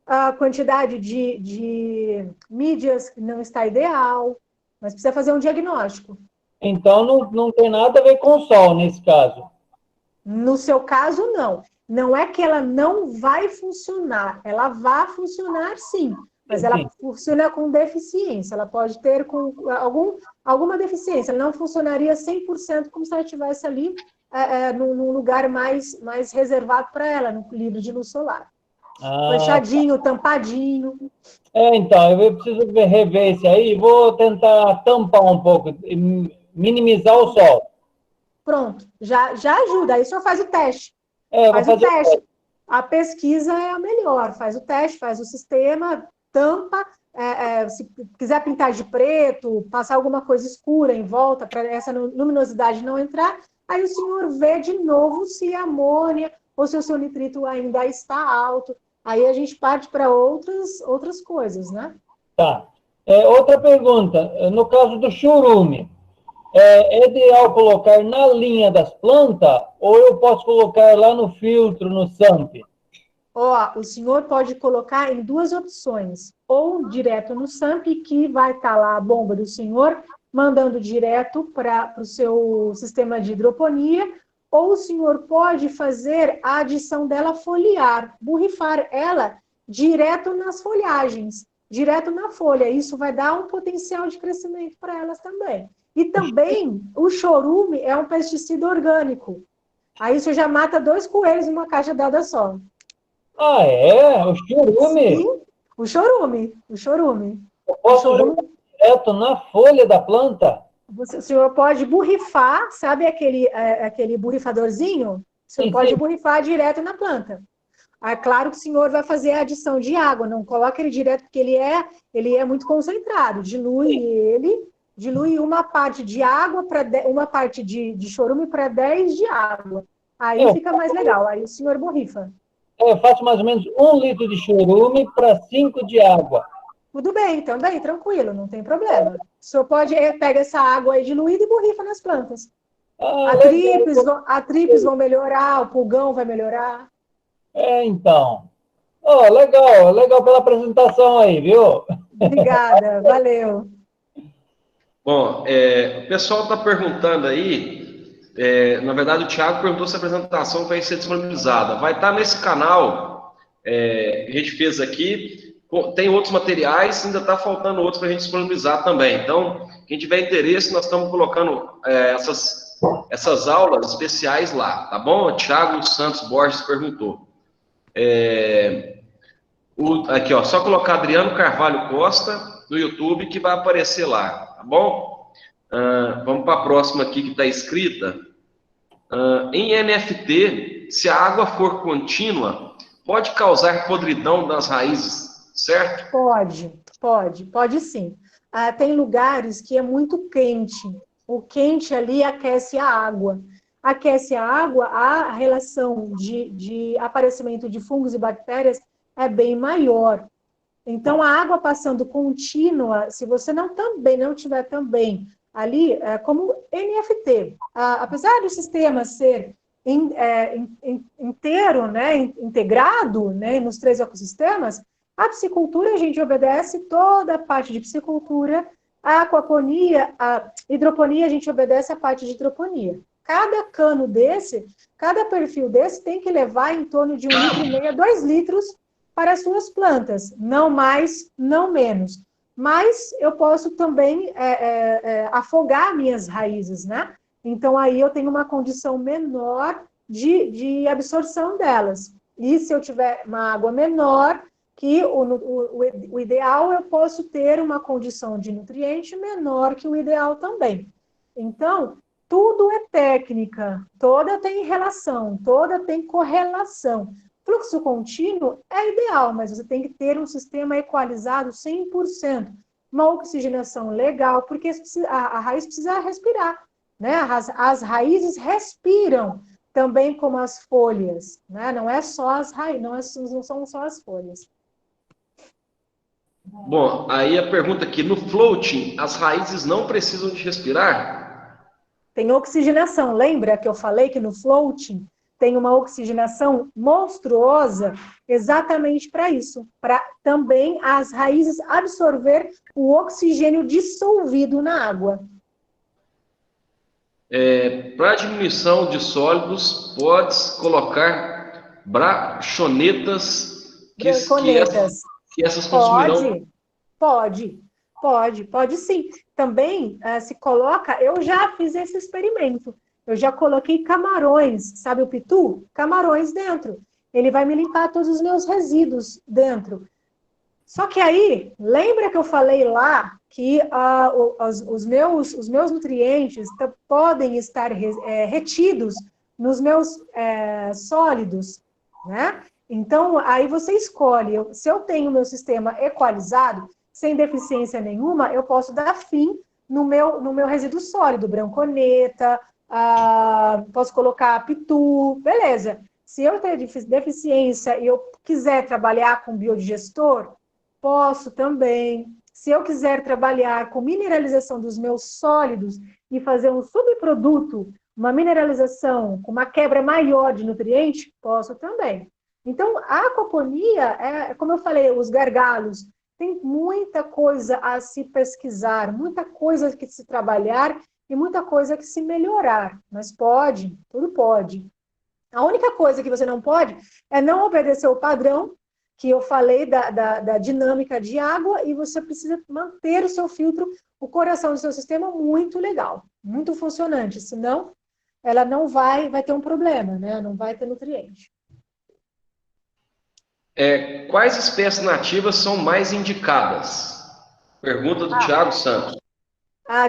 a quantidade de mídias não está ideal, mas precisa fazer um diagnóstico. Então, não tem nada a ver com o sol, nesse caso. No seu caso, não. Não é que ela não vai funcionar. Ela vai funcionar, sim. Mas ela funciona com deficiência. Ela pode ter alguma deficiência. Ela não funcionaria 100% como se ela estivesse ali num lugar mais reservado para ela, no livre de luz solar. Fechadinho, tampadinho. Então, eu preciso rever isso aí. Vou tentar tampar um pouco, minimizar o sol. Pronto, já ajuda. Aí o senhor faz o teste. Faz o teste. A pesquisa é a melhor. Faz o teste, faz o sistema, tampa. Se quiser pintar de preto, passar alguma coisa escura em volta para essa luminosidade não entrar, aí o senhor vê de novo se a amônia ou se o seu nitrito ainda está alto. Aí a gente parte para outras coisas, né? Tá. Outra pergunta, no caso do churume, é ideal colocar na linha das plantas ou eu posso colocar lá no filtro, no SAMP? Ó, o senhor pode colocar em duas opções, ou direto no SAMP, que vai estar lá a bomba do senhor, mandando direto para o seu sistema de hidroponia, ou o senhor pode fazer a adição dela foliar, borrifar ela direto nas folhagens, direto na folha. Isso vai dar um potencial de crescimento para elas também. E também o chorume é um pesticida orgânico. Aí você já mata 2 coelhos numa caixa dada só. Ah, é? O churume? Sim, o chorume, o chorume. Eu posso jogar direto na folha da planta? O senhor pode borrifar, sabe aquele borrifadorzinho? O senhor Sim, pode sim. borrifar direto na planta. É claro que o senhor vai fazer a adição de água, não coloque ele direto, porque ele é muito concentrado. Dilui uma parte de água para uma parte de chorume para 10 de água. Aí Eu, fica mais legal, aí o senhor borrifa. eu faço mais ou menos 1 litro de churume para 5 de água. Tudo bem, também, tranquilo, não tem problema. O senhor pode pegar essa água aí diluída e borrifa nas plantas. Ah, A tríplice vão melhorar, o pulgão vai melhorar. então. Oh, legal, legal pela apresentação aí, viu? Obrigada, valeu. Bom, o pessoal está perguntando aí, na verdade o Thiago perguntou se a apresentação vai ser disponibilizada. Vai estar nesse canal que a gente fez aqui, tem outros materiais, ainda está faltando outros para a gente disponibilizar também. Então, quem tiver interesse, nós estamos colocando essas aulas especiais lá, tá bom? O Thiago Santos Borges perguntou. Aqui, ó, só colocar Adriano Carvalho Costa no YouTube que vai aparecer lá, tá bom? Vamos para a próxima aqui que está escrita. Em NFT, se a água for contínua, pode causar podridão das raízes, certo? Pode sim. Tem lugares que é muito quente. O quente ali aquece a água. Aquece a água, a relação de aparecimento de fungos e bactérias é bem maior. Então, a água passando contínua, se você não tiver também ali, como NFT, apesar do sistema ser inteiro, né, integrado, né, nos 3 ecossistemas, a piscicultura, a gente obedece toda a parte de piscicultura, a aquaponia, a hidroponia, a gente obedece a parte de hidroponia. Cada cano desse, cada perfil desse tem que levar em torno de 1,5 litro a 2 litros para as suas plantas, não mais, não menos. Mas eu posso também afogar minhas raízes, né? Então, aí eu tenho uma condição menor de absorção delas. E se eu tiver uma água menor, que o ideal, eu posso ter uma condição de nutriente menor que o ideal também. Então, tudo é técnica, toda tem relação, toda tem correlação. Fluxo contínuo é ideal, mas você tem que ter um sistema equalizado 100%. Uma oxigenação legal, porque a raiz precisa respirar, né? As raízes respiram também como as folhas, né? Não é só as raízes, não são só as folhas. Bom, aí a pergunta aqui, no floating, as raízes não precisam de respirar? Tem oxigenação. Lembra que eu falei que no floating tem uma oxigenação monstruosa exatamente para isso, para também as raízes absorver o oxigênio dissolvido na água. Para diminuição de sólidos, podes colocar brachonetas que essas consumirão. Pode sim. Também se coloca, eu já fiz esse experimento. Eu já coloquei camarões, sabe o pitu? Camarões dentro. Ele vai me limpar todos os meus resíduos dentro. Só que aí, lembra que eu falei lá que os meus nutrientes podem estar retidos nos meus sólidos, né? Então, aí você escolhe. Se eu tenho o meu sistema equalizado, sem deficiência nenhuma, eu posso dar fim no meu resíduo sólido, branconeta, posso colocar pitu, beleza. Se eu ter deficiência e eu quiser trabalhar com biodigestor, posso também. Se eu quiser trabalhar com mineralização dos meus sólidos e fazer um subproduto, uma mineralização com uma quebra maior de nutriente, posso também. Então, a aquaponia, como eu falei, os gargalos, tem muita coisa a se pesquisar, muita coisa que se trabalhar e muita coisa que se melhorar. Mas pode, tudo pode. A única coisa que você não pode é não obedecer o padrão que eu falei da dinâmica de água, e você precisa manter o seu filtro, o coração do seu sistema muito legal, muito funcionante, senão ela não vai ter um problema, né? Não vai ter nutriente. Quais espécies nativas são mais indicadas? Pergunta do Thiago Santos.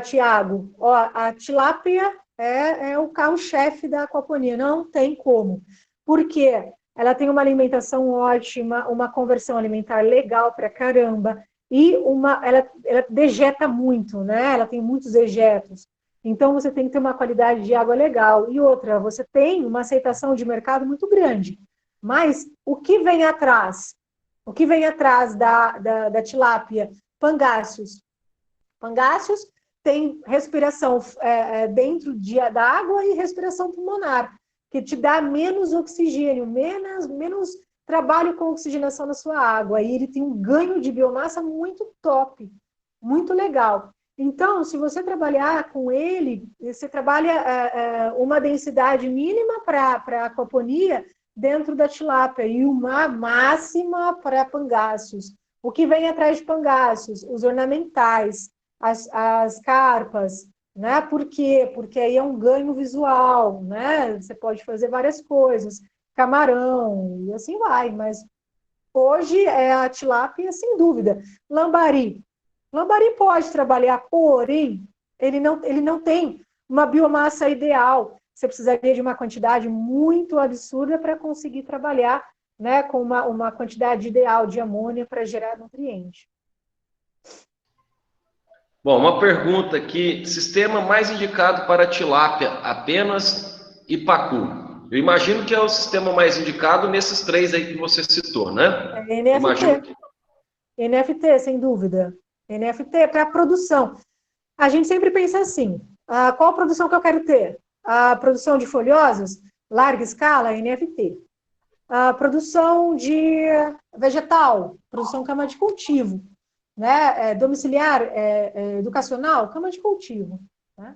Tiago, a tilápia é o carro-chefe da aquaponia, não tem como. Por quê? Ela tem uma alimentação ótima, uma conversão alimentar legal pra caramba, e ela dejeta muito, né? Ela tem muitos dejetos. Então, você tem que ter uma qualidade de água legal. E outra, você tem uma aceitação de mercado muito grande. Mas o que vem atrás? O que vem atrás da tilápia? Pangáceos. Pangáceos tem respiração dentro da água e respiração pulmonar, que te dá menos oxigênio, menos trabalho com oxigenação na sua água. E ele tem um ganho de biomassa muito top, muito legal. Então, se você trabalhar com ele, você trabalha uma densidade mínima para a aquaponia dentro da tilápia e uma máxima para pangáceos. O que vem atrás de pangáceos? Os ornamentais, as carpas, né? Por quê? Porque aí é um ganho visual, né? Você pode fazer várias coisas, camarão, e assim vai, mas hoje é a tilápia, sem dúvida. Lambari. Lambari pode trabalhar, porém, ele não tem uma biomassa ideal. Você precisaria de uma quantidade muito absurda para conseguir trabalhar, né, com uma quantidade ideal de amônia para gerar nutriente. Bom, uma pergunta aqui. Sistema mais indicado para tilápia, apenas e pacu? Eu imagino que é o sistema mais indicado nesses três aí que você citou, né? NFT. Imagino que... NFT, sem dúvida. NFT para produção. A gente sempre pensa assim, qual a produção que eu quero ter? A produção de folhosas, larga escala, NFT. A produção de vegetal, produção cama de cultivo, né? Domiciliar, educacional, cama de cultivo. Né?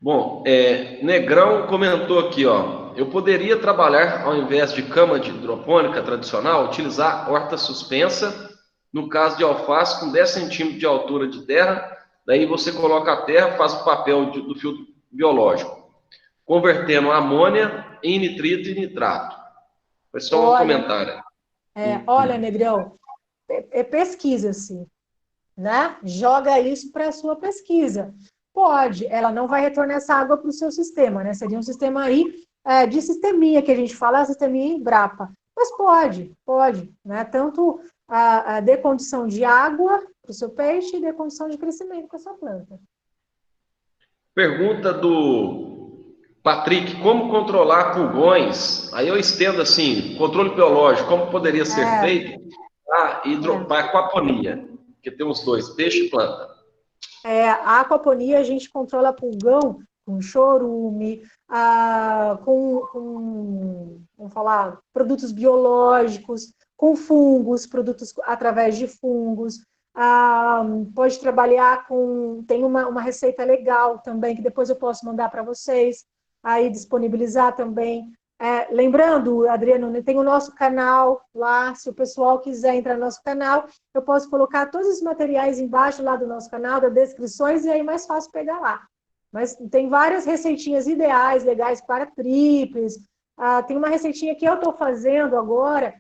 Bom, Negrão comentou aqui, ó, eu poderia trabalhar, ao invés de cama de hidropônica tradicional, utilizar horta suspensa, no caso de alface, com 10 centímetros de altura de terra, daí você coloca a terra, faz o papel do filtro biológico, convertendo a amônia em nitrito e nitrato. Foi só um comentário. Olha, Negrão, pesquisa-se, né? Joga isso para a sua pesquisa. Pode, ela não vai retornar essa água para o seu sistema, né? Seria um sistema aí de sisteminha, que a gente fala, sisteminha Embrapa. Mas pode, né? Tanto a decondição de água para o seu peixe e decondição de crescimento para a sua planta. Pergunta do Patrick, como controlar pulgões? Aí eu estendo assim, controle biológico, como poderia ser feito para aquaponia? Porque tem os dois, peixe e planta. A aquaponia a gente controla pulgão com chorume, vamos falar, produtos biológicos, com fungos, produtos através de fungos. Pode trabalhar tem uma receita legal também, que depois eu posso mandar para vocês, aí disponibilizar também. Lembrando, Adriano, tem o nosso canal lá, se o pessoal quiser entrar no nosso canal, eu posso colocar todos os materiais embaixo lá do nosso canal, das descrições, e aí é mais fácil pegar lá. Mas tem várias receitinhas ideais, legais para tríplices. Tem uma receitinha que eu estou fazendo agora,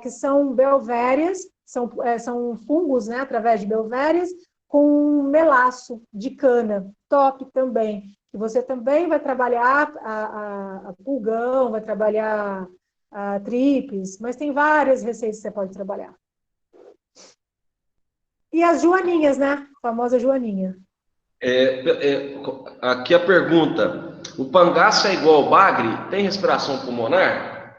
que são belvérias, são fungos, né, através de belvérias, com melaço de cana, top também. E você também vai trabalhar a pulgão, vai trabalhar a tríplices, mas tem várias receitas que você pode trabalhar. E as joaninhas, né? A famosa joaninha. Aqui a pergunta, o pangaço é igual ao bagre? Tem respiração pulmonar?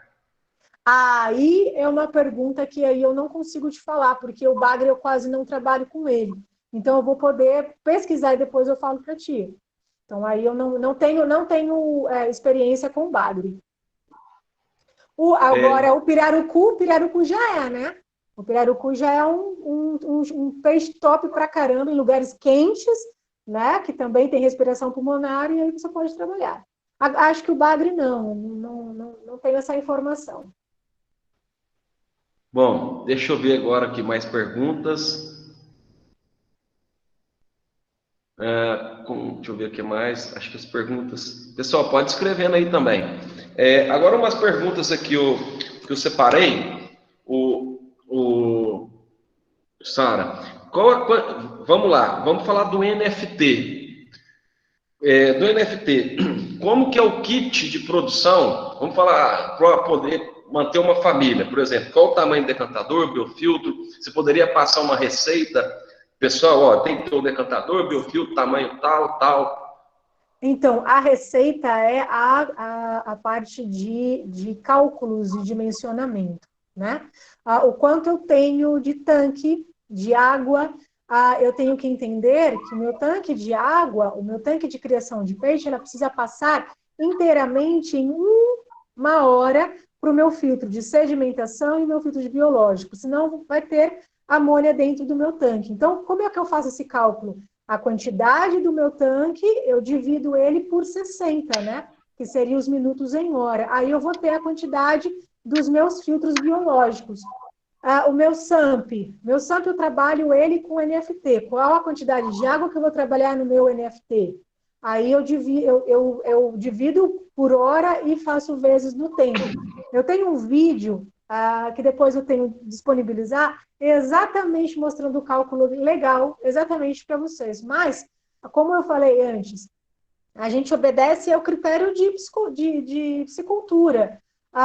Aí é uma pergunta que aí eu não consigo te falar, porque o bagre eu quase não trabalho com ele. Então eu vou poder pesquisar e depois eu falo para ti. Então aí eu não tenho experiência com bagre. Agora, o pirarucu já é, né? O pirarucu já é um peixe top pra caramba em lugares quentes, né? Que também tem respiração pulmonar e aí você pode trabalhar. Acho que o bagre não tenho essa informação. Bom, deixa eu ver agora aqui mais perguntas. Deixa eu ver aqui mais. Acho que as perguntas. Pessoal, pode escrevendo aí também. Agora, umas perguntas aqui que eu separei. Sara, vamos lá, vamos falar do NFT. Do NFT, como que é o kit de produção? Vamos falar para poder manter uma família, por exemplo, qual o tamanho do decantador, biofiltro? Você poderia passar uma receita? Pessoal, ó, tem que ter o decantador, biofiltro, tamanho tal, tal. Então, a receita é a parte de cálculos e dimensionamento, né? O quanto eu tenho de tanque de água, eu tenho que entender que o meu tanque de água, o meu tanque de criação de peixe, ela precisa passar inteiramente em 1 hora para o meu filtro de sedimentação e meu filtro de biológico, senão vai ter amônia dentro do meu tanque. Então, como é que eu faço esse cálculo? A quantidade do meu tanque, eu divido ele por 60, né? Que seriam os minutos em hora. Aí eu vou ter a quantidade dos meus filtros biológicos. O meu SAMP eu trabalho ele com NFT. Qual a quantidade de água que eu vou trabalhar no meu NFT? Aí eu divido por hora e faço vezes no tempo. Eu tenho um vídeo que depois eu tenho disponibilizar, exatamente mostrando o cálculo legal, exatamente para vocês. Mas, como eu falei antes, a gente obedece ao critério de piscicultura.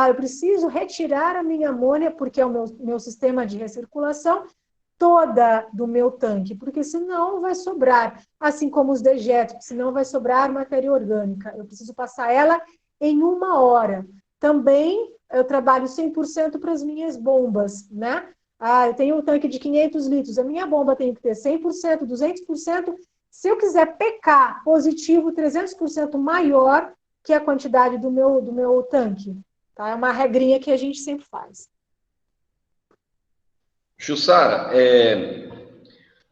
Eu preciso retirar a minha amônia, porque é o meu sistema de recirculação, toda do meu tanque, porque senão vai sobrar, assim como os dejetos, senão vai sobrar matéria orgânica. Eu preciso passar ela em 1 hora. Também eu trabalho 100% para as minhas bombas, né? Eu tenho um tanque de 500 litros, a minha bomba tem que ter 100%, 200%. Se eu quiser pecar positivo, 300% maior que a quantidade do meu tanque. Tá? É uma regrinha que a gente sempre faz. Jussara,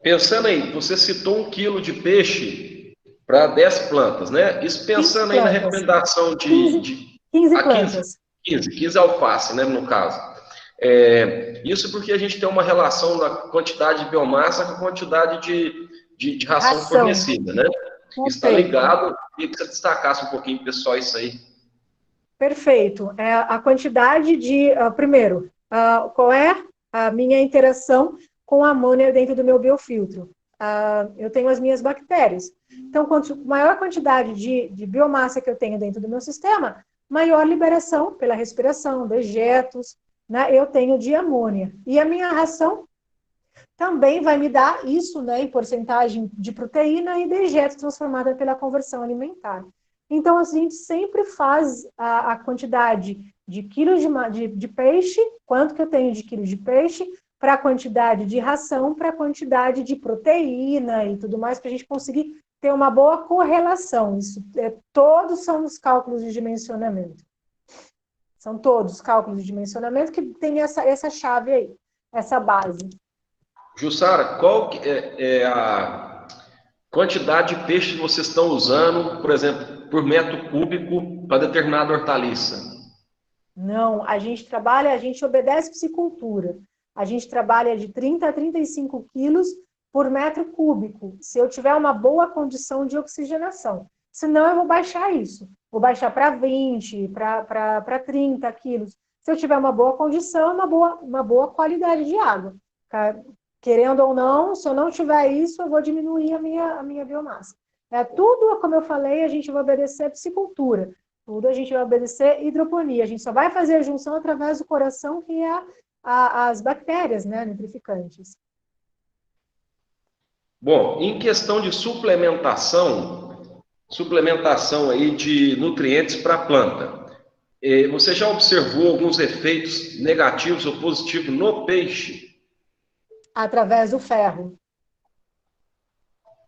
pensando aí, você citou 1 quilo de peixe para 10 plantas, né? Isso pensando aí na recomendação de 15 plantas. 15 alface, né, no caso. Isso porque a gente tem uma relação da quantidade de biomassa com a quantidade de ração fornecida, né? Está ligado, queria que você destacasse um pouquinho, pessoal, isso aí. Perfeito. A quantidade de... primeiro, qual é a minha interação com a amônia dentro do meu biofiltro? Eu tenho as minhas bactérias. Então, quanto maior quantidade de biomassa que eu tenho dentro do meu sistema, maior liberação pela respiração, dejetos, né, eu tenho de amônia. E a minha ração também vai me dar isso, né, em porcentagem de proteína e dejetos transformada pela conversão alimentar. Então, a gente sempre faz a quantidade de quilos de peixe, quanto que eu tenho de quilos de peixe, para a quantidade de ração, para a quantidade de proteína e tudo mais, para a gente conseguir ter uma boa correlação. Isso, todos são os cálculos de dimensionamento. São todos cálculos de dimensionamento que tem essa chave aí, essa base. Jussara, qual é a quantidade de peixe que vocês estão usando, por exemplo, por metro cúbico para determinada hortaliça? Não, a gente obedece piscicultura. A gente trabalha de 30 a 35 quilos por metro cúbico, se eu tiver uma boa condição de oxigenação. Senão, eu vou baixar isso. Vou baixar para 20, para 30 quilos. Se eu tiver uma boa condição, uma boa qualidade de água. Querendo ou não, se eu não tiver isso, eu vou diminuir a minha biomassa. Tudo, como eu falei, a gente vai obedecer piscicultura. Tudo a gente vai obedecer hidroponia. A gente só vai fazer a junção através do coração, que é as bactérias, né, nitrificantes. Bom, em questão de suplementação aí de nutrientes para a planta. Você já observou alguns efeitos negativos ou positivos no peixe? Através do ferro.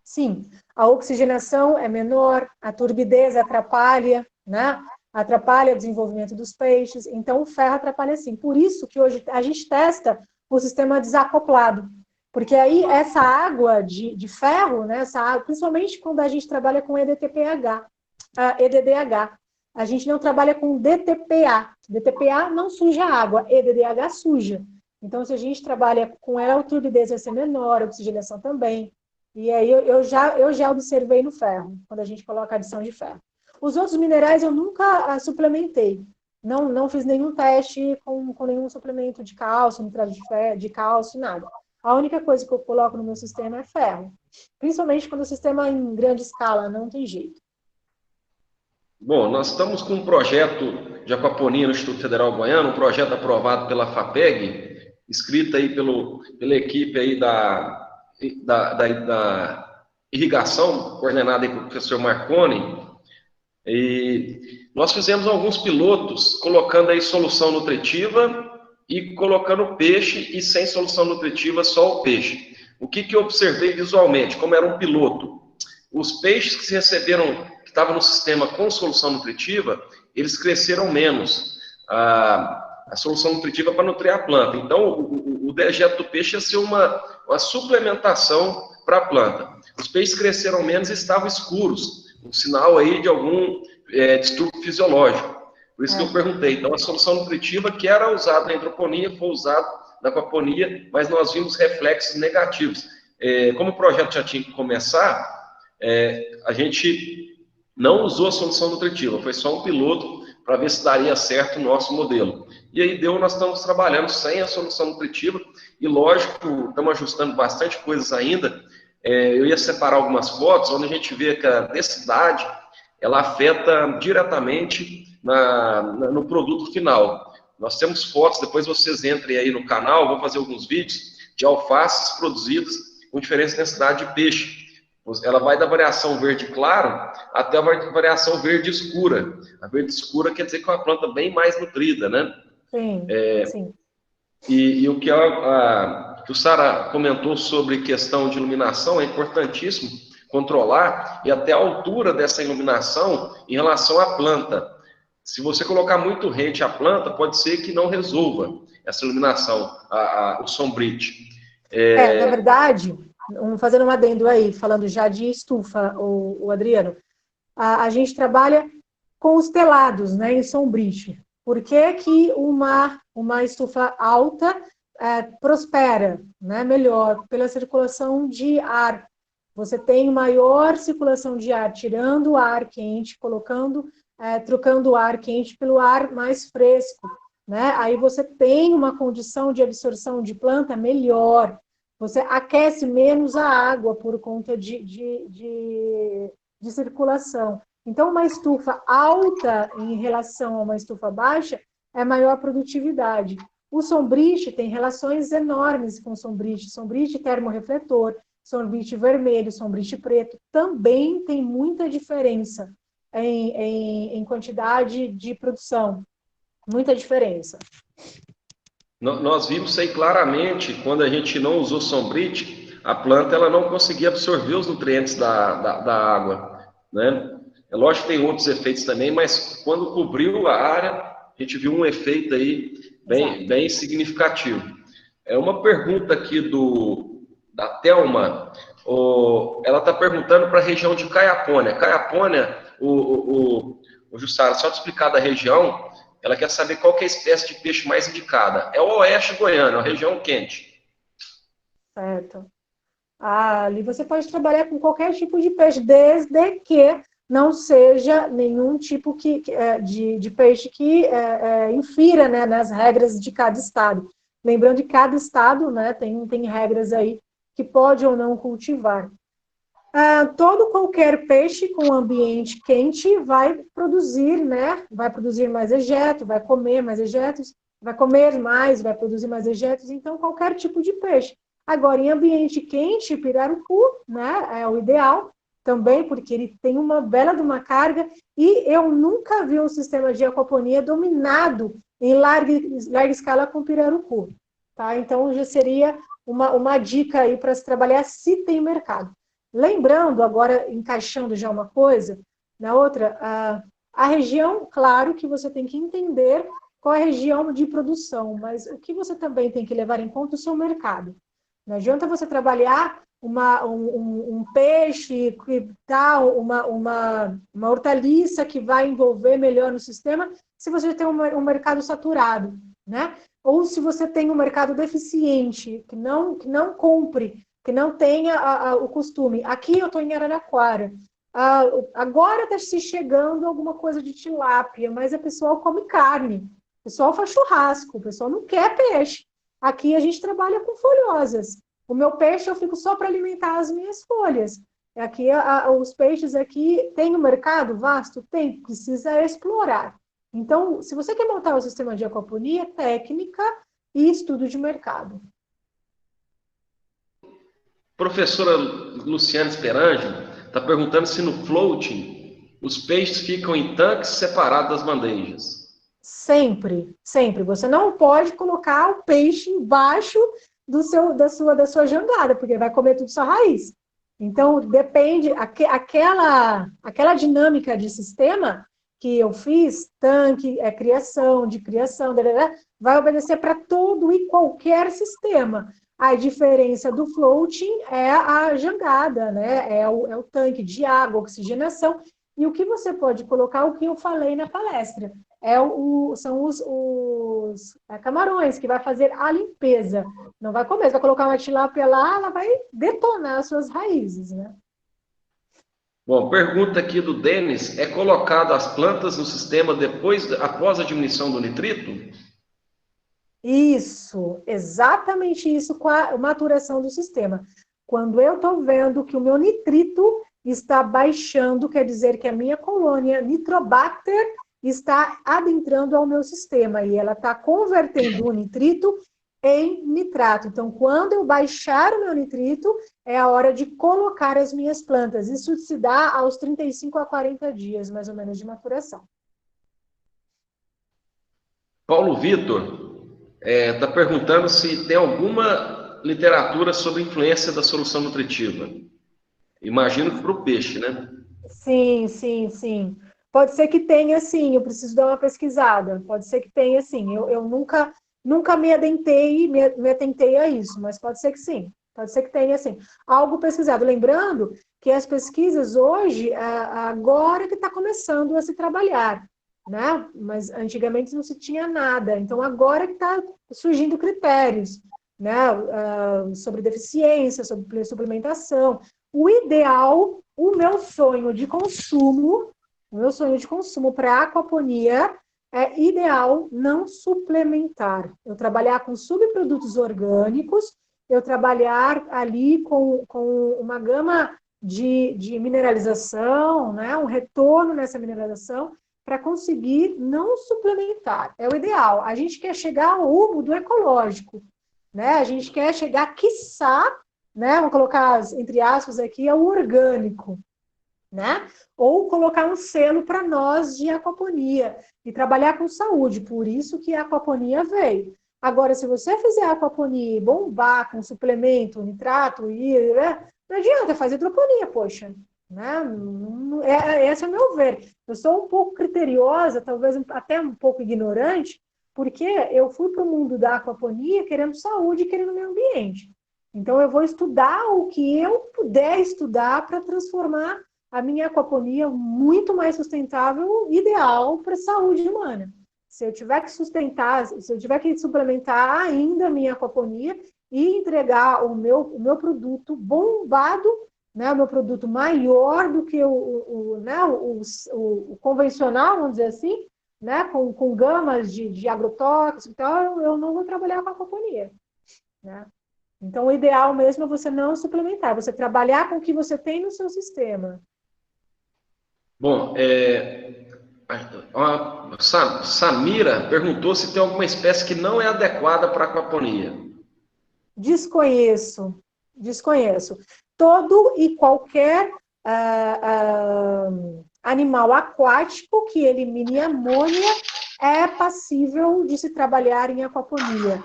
Sim, a oxigenação é menor, a turbidez atrapalha, né? Atrapalha o desenvolvimento dos peixes, então o ferro atrapalha sim. Por isso que hoje a gente testa o sistema desacoplado, porque aí essa água de ferro, né, essa água, principalmente quando a gente trabalha com EDTPH, EDDH, a gente não trabalha com DTPA. DTPA não suja a água, EDDH suja. Então, se a gente trabalha com ela, a turbidez vai ser menor, a oxigenação também. E aí eu já observei no ferro, quando a gente coloca adição de ferro. Os outros minerais eu nunca suplementei. Não fiz nenhum teste com nenhum suplemento de cálcio, nitrato de cálcio, nada. A única coisa que eu coloco no meu sistema é ferro. Principalmente quando o sistema é em grande escala, não tem jeito. Bom, nós estamos com um projeto de aquaponia no Instituto Federal Goiano, um projeto aprovado pela FAPEG, escrito aí pela equipe aí da irrigação, coordenada aí pelo professor Marconi, e nós fizemos alguns pilotos colocando aí solução nutritiva e colocando peixe e sem solução nutritiva só o peixe. O que eu observei visualmente, como era um piloto? Os peixes que receberam, que estavam no sistema com solução nutritiva, eles cresceram menos. A solução nutritiva para nutrir a planta. Então, o dejeto do peixe ia ser uma suplementação para a planta. Os peixes cresceram menos e estavam escuros, um sinal aí de algum distúrbio fisiológico. Por isso que eu perguntei. Então, a solução nutritiva que era usada na hidroponia foi usada na aquaponia, mas nós vimos reflexos negativos. Como o projeto já tinha que começar, a gente não usou a solução nutritiva, foi só um piloto para ver se daria certo o nosso modelo. E aí nós estamos trabalhando sem a solução nutritiva, e lógico, estamos ajustando bastante coisas ainda. Eu ia separar algumas fotos, onde a gente vê que a densidade, ela afeta diretamente no produto final. Nós temos fotos, depois vocês entrem aí no canal, vou fazer alguns vídeos de alfaces produzidas com diferença de densidade de peixe. Ela vai da variação verde claro até a variação verde escura. A verde escura quer dizer que é uma planta bem mais nutrida, né? Sim, sim. E o que o Sara comentou sobre questão de iluminação é importantíssimo controlar e até a altura dessa iluminação em relação à planta. Se você colocar muito rente à planta, pode ser que não resolva essa iluminação, o sombrite. Na verdade, fazendo um adendo aí, falando já de estufa, o Adriano, a gente trabalha com os telados, né, em sombrite. Por que que uma estufa alta prospera, né, melhor? Pela circulação de ar. Você tem maior circulação de ar, tirando o ar quente, trocando o ar quente pelo ar mais fresco, né? Aí você tem uma condição de absorção de planta melhor. Você aquece menos a água por conta de circulação. Então, uma estufa alta em relação a uma estufa baixa é maior produtividade. O sombrite tem relações enormes com sombrite termorrefletor, sombrite vermelho, sombrite preto, também tem muita diferença em quantidade de produção, muita diferença. Nós vimos isso aí claramente quando a gente não usou sombrite, a planta ela não conseguia absorver os nutrientes da água, né? É lógico que tem outros efeitos também, mas quando cobriu a área, a gente viu um efeito aí bem significativo. É uma pergunta aqui da Thelma, ela está perguntando para a região de Caiapônia. Caiapônia, o Jussara, só te explicar da região, ela quer saber qual que é a espécie de peixe mais indicada. É o oeste goiano, a região quente. Certo. Ali você pode trabalhar com qualquer tipo de peixe, desde que não seja nenhum tipo de peixe que infira, né, nas regras de cada estado. Lembrando que cada estado, né, tem regras aí que pode ou não cultivar. Qualquer peixe com ambiente quente vai produzir, né? Vai produzir mais ejeto, vai comer mais ejetos, vai comer mais, vai produzir mais ejetos, então qualquer tipo de peixe. Agora, em ambiente quente, pirarucu, né? É o ideal também, porque ele tem uma bela de uma carga E eu nunca vi um sistema de aquaponia dominado em larga escala com pirarucu. Tá? Então, já seria uma dica aí para se trabalhar se tem mercado. Lembrando, agora encaixando já uma coisa, na outra, a região, claro que você tem que entender qual é a região de produção, mas o que você também tem que levar em conta é o seu mercado. Não adianta você trabalhar um peixe, uma hortaliça que vai envolver melhor no sistema, se você tem um mercado saturado, né? Ou se você tem um mercado deficiente, que não compre, que não tenha o costume. Aqui eu estou em Araraquara. Agora está se chegando alguma coisa de tilápia, mas o pessoal come carne, o pessoal faz churrasco, o pessoal não quer peixe. Aqui a gente trabalha com folhosas. O meu peixe eu fico só para alimentar as minhas folhas. Aqui, os peixes aqui, tem um mercado vasto? Tem, precisa explorar. Então, se você quer montar o sistema de aquaponia, técnica e estudo de mercado. Professora Luciana Esperangelo está perguntando se no floating os peixes ficam em tanques separados das bandejas. Sempre, sempre. Você não pode colocar o peixe embaixo da sua jangada, porque vai comer tudo sua raiz. Então, depende, aquela dinâmica de sistema que eu fiz, tanque, criação, vai obedecer para todo e qualquer sistema. A diferença do floating é a jangada, né? É o tanque de água, oxigenação, e o que você pode colocar, o que eu falei na palestra, são os camarões, que vai fazer a limpeza. Não vai comer, vai colocar uma tilápia lá, ela vai detonar as suas raízes, né? Bom, pergunta aqui do Denis, é colocado as plantas no sistema após a diminuição do nitrito? Isso, exatamente isso com a maturação do sistema. Quando eu estou vendo que o meu nitrito está baixando, quer dizer que a minha colônia Nitrobacter está adentrando ao meu sistema e ela está convertendo o nitrito em nitrato. Então, quando eu baixar o meu nitrito, é a hora de colocar as minhas plantas. Isso se dá aos 35 a 40 dias, mais ou menos, de maturação. Paulo Vitor está perguntando se tem alguma literatura sobre a influência da solução nutritiva. Imagino que para o peixe, né? Sim, sim, sim. Pode ser que tenha, sim. Eu preciso dar uma pesquisada. Pode ser que tenha, sim. Eu nunca me atentei a isso, mas pode ser que sim. Pode ser que tenha, sim. Algo pesquisado. Lembrando que as pesquisas hoje, agora que está começando a se trabalhar, né? Mas antigamente não se tinha nada. Então, agora que está surgindo critérios, né? Sobre deficiência, sobre suplementação. O ideal, o meu sonho de consumo para aquaponia é ideal não suplementar. Eu trabalhar com subprodutos orgânicos, eu trabalhar ali com uma gama de mineralização, né? Um retorno nessa mineralização, para conseguir não suplementar. É o ideal. A gente quer chegar ao rumo do ecológico, né? A gente quer chegar, quiçá, né? Vamos colocar, entre aspas, aqui, ao orgânico, né? Ou colocar um selo para nós de aquaponia e trabalhar com saúde. Por isso que a aquaponia veio. Agora, se você fizer aquaponia e bombar com suplemento, nitrato, não adianta fazer hidroponia, poxa. Né? Esse é o meu ver. Eu sou um pouco criteriosa, talvez até um pouco ignorante, porque eu fui para o mundo da aquaponia querendo saúde e querendo meio ambiente. Então, eu vou estudar o que eu puder estudar para transformar a minha aquaponia muito mais sustentável, ideal para a saúde humana. Se eu tiver que sustentar, se eu tiver que suplementar ainda a minha aquaponia e entregar o meu produto bombado, né, o meu produto maior do que o convencional, vamos dizer assim, né, com gamas de agrotóxicos, então eu não vou trabalhar com aquaponia, né? Então, o ideal mesmo é você não suplementar, você trabalhar com o que você tem no seu sistema. Bom, a Samira perguntou se tem alguma espécie que não é adequada para a aquaponia. Desconheço. Todo e qualquer animal aquático que elimine amônia é passível de se trabalhar em aquaponia.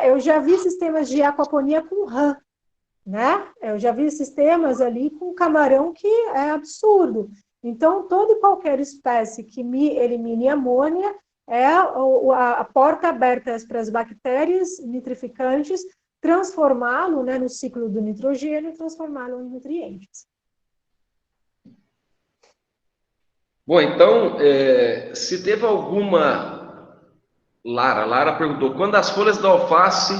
Eu já vi sistemas de aquaponia com rã, né? Eu já vi sistemas ali com camarão que é absurdo. Então, toda e qualquer espécie que me elimine amônia é a porta aberta para as bactérias nitrificantes transformá-lo, né, no ciclo do nitrogênio e transformá-lo em nutrientes. Bom, então, se teve alguma... Lara perguntou, quando as folhas da alface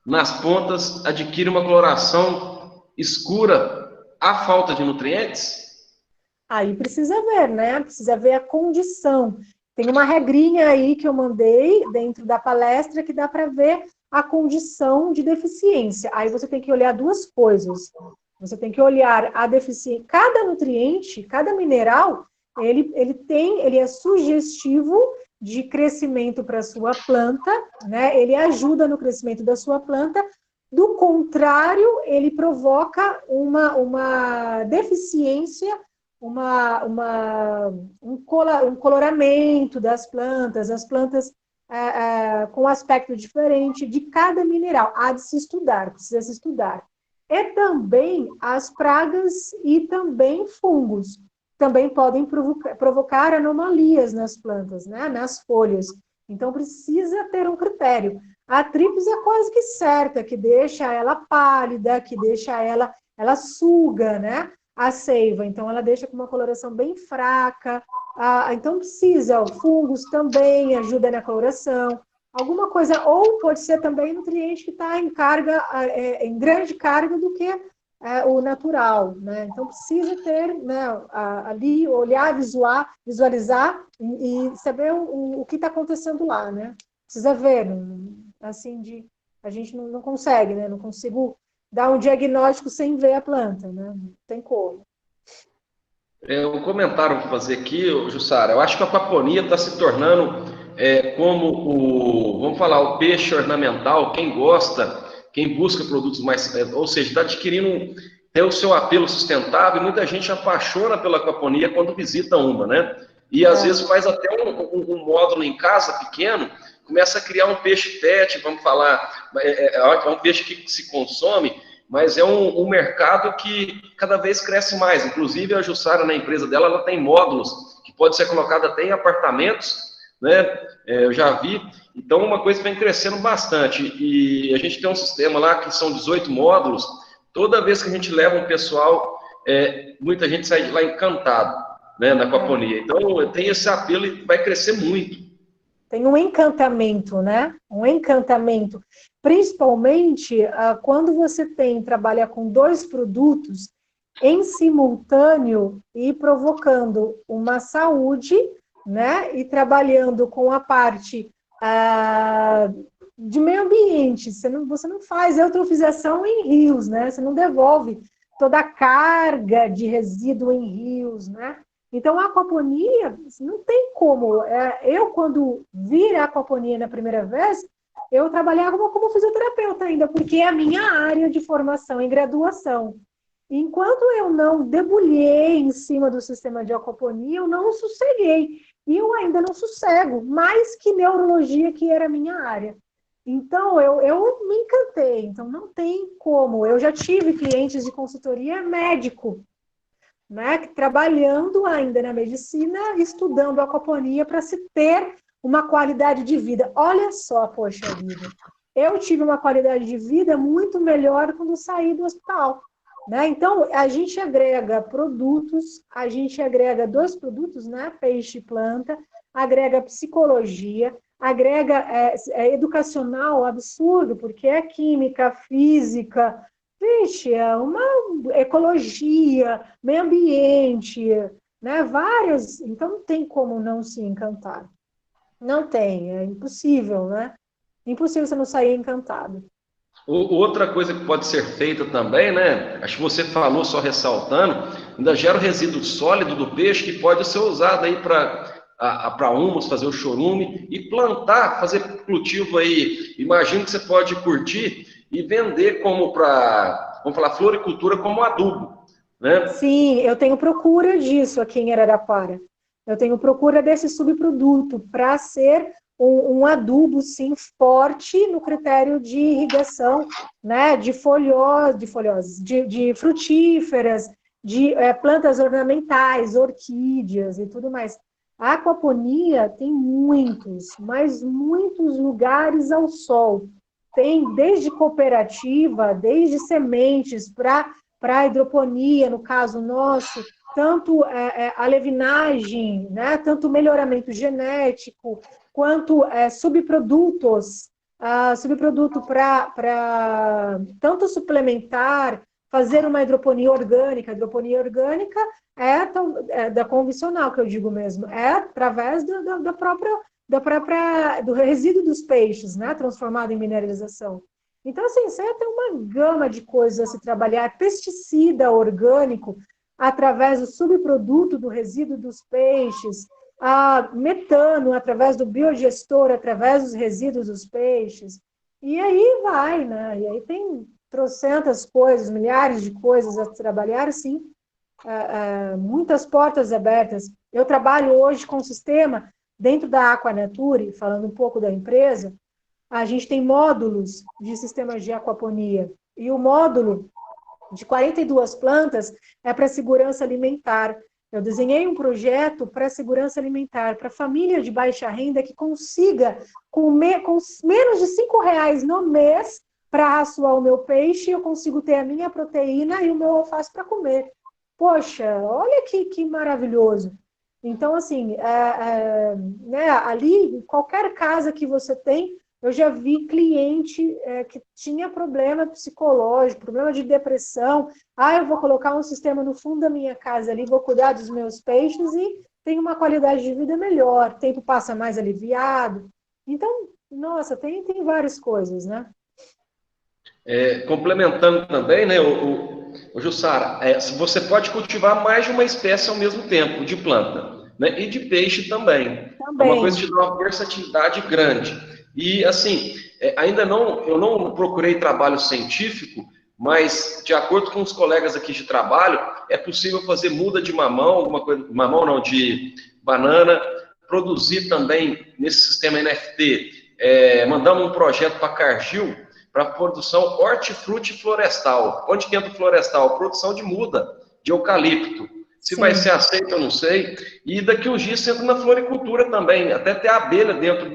nas pontas adquirem uma coloração escura, há falta de nutrientes? Aí precisa ver, né? Precisa ver a condição. Tem uma regrinha aí que eu mandei dentro da palestra que dá para ver a condição de deficiência. Aí você tem que olhar duas coisas. Você tem que olhar a deficiência. Cada nutriente, cada mineral, ele é sugestivo de crescimento para a sua planta, né? Ele ajuda no crescimento da sua planta. Do contrário, ele provoca uma deficiência, um coloramento das plantas, as plantas com aspecto diferente de cada mineral. Há de se estudar, precisa se estudar. E também as pragas e também fungos. Também podem provocar anomalias nas plantas, né? Nas folhas. Então, precisa ter um critério. A tríplice é quase que certa, que deixa ela pálida, que deixa ela suga, né? A seiva. Então, ela deixa com uma coloração bem fraca. Então, precisa. Fungos também ajuda na coloração. Alguma coisa, ou pode ser também nutriente que está em carga, em grande carga do que o natural, né? Então precisa ter, né, ali, olhar, visualizar e saber o que está acontecendo lá, né? Precisa ver, assim, a gente não consegue, né? Não consigo dar um diagnóstico sem ver a planta, né? Não tem como. Um comentário para fazer aqui, Jussara. Eu acho que a aquaponia está se tornando como vamos falar, o peixe ornamental. Quem gosta, quem busca produtos mais, ou seja, está adquirindo, tem o seu apelo sustentável, e muita gente apaixona pela aquaponia quando visita uma, né? E às vezes faz até um módulo em casa pequeno, começa a criar um peixe pet, vamos falar, é um peixe que se consome, mas é um mercado que cada vez cresce mais. Inclusive a Jussara, na empresa dela, ela tem módulos que pode ser colocado até em apartamentos, né? Eu já vi. Então, uma coisa que vem crescendo bastante. E a gente tem um sistema lá que são 18 módulos. Toda vez que a gente leva um pessoal, muita gente sai de lá encantado, né, na aquaponia. Então, tem esse apelo e vai crescer muito. Tem um encantamento, né? Um encantamento. Principalmente quando você trabalha com dois produtos em simultâneo e provocando uma saúde, né? E trabalhando com a parte de meio ambiente. Você não faz eutrofização em rios, né? Você não devolve toda a carga de resíduo em rios, né? Então, a aquaponia, não tem como. Eu, quando vi a aquaponia na primeira vez, eu trabalhava como fisioterapeuta ainda, porque é a minha área de formação em graduação. Enquanto eu não debulhei em cima do sistema de aquaponia, eu não sosseguei. E eu ainda não sossego, mais que neurologia, que era a minha área. Então, eu me encantei. Então, não tem como. Eu já tive clientes de consultoria médico, né, trabalhando ainda na medicina, estudando aquaponia para se ter uma qualidade de vida. Olha só, poxa vida. Eu tive uma qualidade de vida muito melhor quando saí do hospital, né? Então, a gente agrega produtos, a gente agrega dois produtos, né? Peixe e planta, agrega psicologia, agrega educacional absurdo, porque é química, física, vixe, é uma ecologia, meio ambiente, né? Vários. Então, não tem como não se encantar. Não tem, é impossível, né? Impossível você não sair encantado. Outra coisa que pode ser feita também, né? Acho que você falou, só ressaltando, ainda gera o resíduo sólido do peixe que pode ser usado aí para humus, fazer o chorume e plantar, fazer cultivo aí. Imagino que você pode curtir e vender como vamos falar, floricultura como adubo, né? Sim, eu tenho procura disso aqui em Araraquara. Eu tenho procura desse subproduto para ser um adubo, sim, forte no critério de irrigação, né, de frutíferas, de plantas ornamentais, orquídeas e tudo mais. A aquaponia tem muitos, mas muitos lugares ao sol. Tem desde cooperativa, desde sementes para hidroponia, no caso nosso, tanto a levinagem, né, tanto melhoramento genético, quanto subprodutos, subproduto para tanto suplementar, fazer uma hidroponia orgânica. A hidroponia orgânica é da convencional, que eu digo mesmo, é através do resíduo dos peixes, né, transformado em mineralização. Então, assim, você tem uma gama de coisas a se trabalhar. Pesticida orgânico, através do subproduto do resíduo dos peixes, metano, através do biodigestor, através dos resíduos dos peixes. E aí vai, né? E aí tem trocentas coisas, milhares de coisas a trabalhar, sim. Muitas portas abertas. Eu trabalho hoje com um sistema, dentro da Aquanature, falando um pouco da empresa, a gente tem módulos de sistemas de aquaponia. E o módulo de 42 plantas é para segurança alimentar. Eu desenhei um projeto para segurança alimentar, para família de baixa renda que consiga, com menos de R$ 5 no mês, para raçoar o meu peixe, eu consigo ter a minha proteína e o meu alface para comer. Poxa, olha que maravilhoso. Então, assim, né, ali, qualquer casa que você tem, eu já vi cliente que tinha problema psicológico, problema de depressão. Eu vou colocar um sistema no fundo da minha casa ali, vou cuidar dos meus peixes e tenho uma qualidade de vida melhor, o tempo passa mais aliviado. Então, nossa, tem várias coisas, né? Complementando também, né, o Jussara, você pode cultivar mais de uma espécie ao mesmo tempo de planta, né, e de peixe também. É uma coisa que te dá uma versatilidade grande. E, assim, eu não procurei trabalho científico, mas, de acordo com os colegas aqui de trabalho, é possível fazer muda de mamão, alguma coisa, mamão não, de banana, produzir também nesse sistema NFT. Mandamos um projeto para Cargill, para produção hortifruti florestal. Onde que entra o florestal? Produção de muda, de eucalipto. Se vai ser aceito, eu não sei. E daqui uns dias você entra na floricultura também, até ter abelha dentro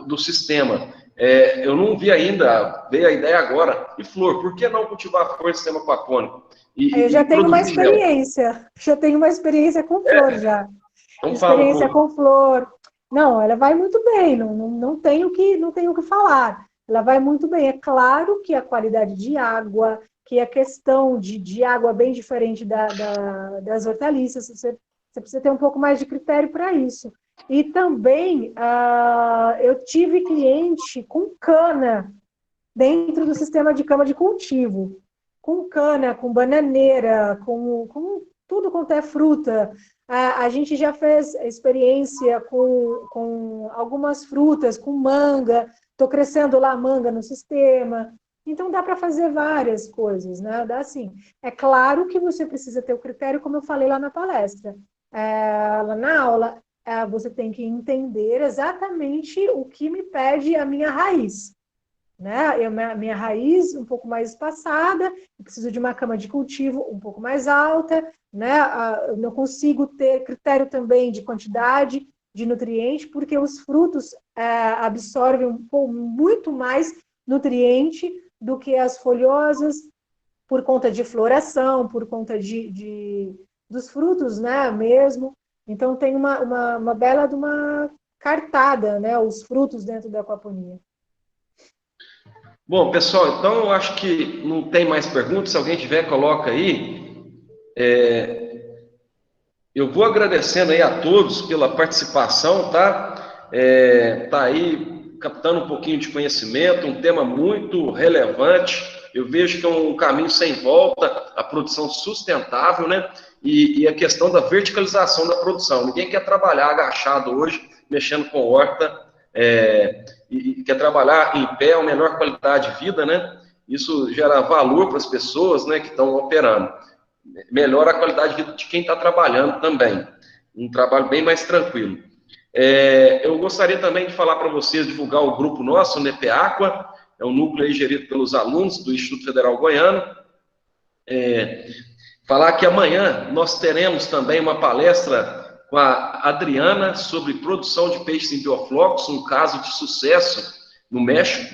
do sistema. Eu não vi ainda, veio a ideia agora. E flor, por que não cultivar flor no sistema aquapônico? Eu já tenho uma experiência. Já tenho uma experiência com flor, já. Então, experiência com flor. Não, ela vai muito bem, não tenho o que falar. Ela vai muito bem. É claro que a qualidade de água, que a questão de água bem diferente das hortaliças, você precisa ter um pouco mais de critério para isso. E também eu tive cliente com cana dentro do sistema de cama de cultivo. Com cana, com bananeira, com tudo quanto é fruta. A gente já fez experiência com algumas frutas, com manga. Estou crescendo lá manga no sistema. Então, dá para fazer várias coisas, né? Dá assim. É claro que você precisa ter o critério, como eu falei lá na palestra. Lá na aula, você tem que entender exatamente o que me pede a minha raiz. Né? Minha raiz um pouco mais espaçada, eu preciso de uma cama de cultivo um pouco mais alta, né? Eu não consigo ter critério também de quantidade de nutriente, porque os frutos absorvem muito mais nutriente do que as folhosas, por conta de floração, por conta dos frutos, né, mesmo. Então, tem uma bela de uma cartada, né, os frutos dentro da aquaponia. Bom, pessoal, então eu acho que não tem mais perguntas. Se alguém tiver, coloca aí. Eu vou agradecendo aí a todos pela participação, tá? Tá aí captando um pouquinho de conhecimento, um tema muito relevante. Eu vejo que é um caminho sem volta, a produção sustentável, né? E a questão da verticalização da produção. Ninguém quer trabalhar agachado hoje, mexendo com horta, e quer trabalhar em pé, a menor qualidade de vida, né? Isso gera valor para as pessoas, né, que estão operando. melhora a qualidade de vida de quem está trabalhando também. Um trabalho bem mais tranquilo. Eu gostaria também de falar para vocês, divulgar o grupo nosso, o NEPEAQUA, é um núcleo aí gerido pelos alunos do Instituto Federal Goiano. Falar que amanhã nós teremos também uma palestra com a Adriana sobre produção de peixes em bioflocos, um caso de sucesso no México.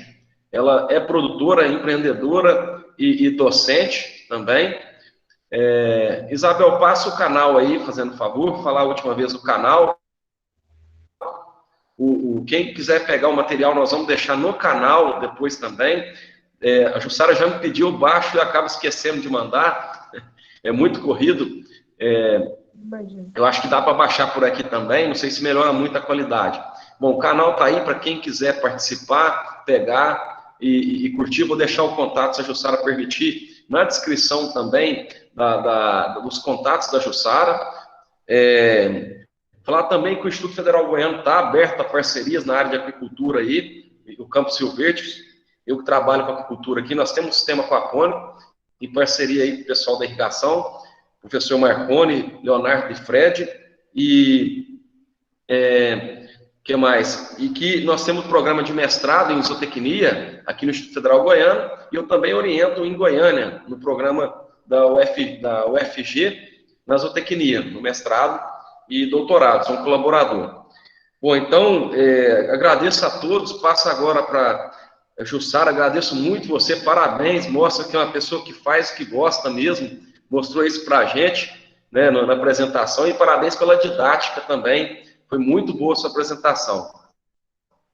Ela é produtora, empreendedora e docente também. Isabel, passa o canal aí, fazendo favor, falar a última vez do canal. Quem quiser pegar o material, nós vamos deixar no canal depois também. A Jussara já me pediu o baixo e eu acabo esquecendo de mandar. É muito corrido. Eu acho que dá para baixar por aqui também, não sei se melhora muito a qualidade. Bom, o canal está aí para quem quiser participar, pegar e curtir. Vou deixar o contato, se a Jussara permitir, na descrição também dos contatos da Jussara. Falar também que o Instituto Federal Goiano está aberto a parcerias na área de agricultura aí, o Campo Silvestre. Eu que trabalho com agricultura aqui, nós temos um sistema aquapônico, em parceria aí com o pessoal da irrigação, professor Marconi, Leonardo e Fred, que mais? E que nós temos um programa de mestrado em zootecnia aqui no Instituto Federal Goiano, e eu também oriento em Goiânia, no programa da UFG, na zootecnia, no mestrado e doutorado, sou um colaborador. Bom, então, agradeço a todos, passo agora para a Jussara, agradeço muito você, parabéns, mostra que é uma pessoa que faz, que gosta mesmo, mostrou isso para a gente, né, na apresentação, e parabéns pela didática também, foi muito boa a sua apresentação.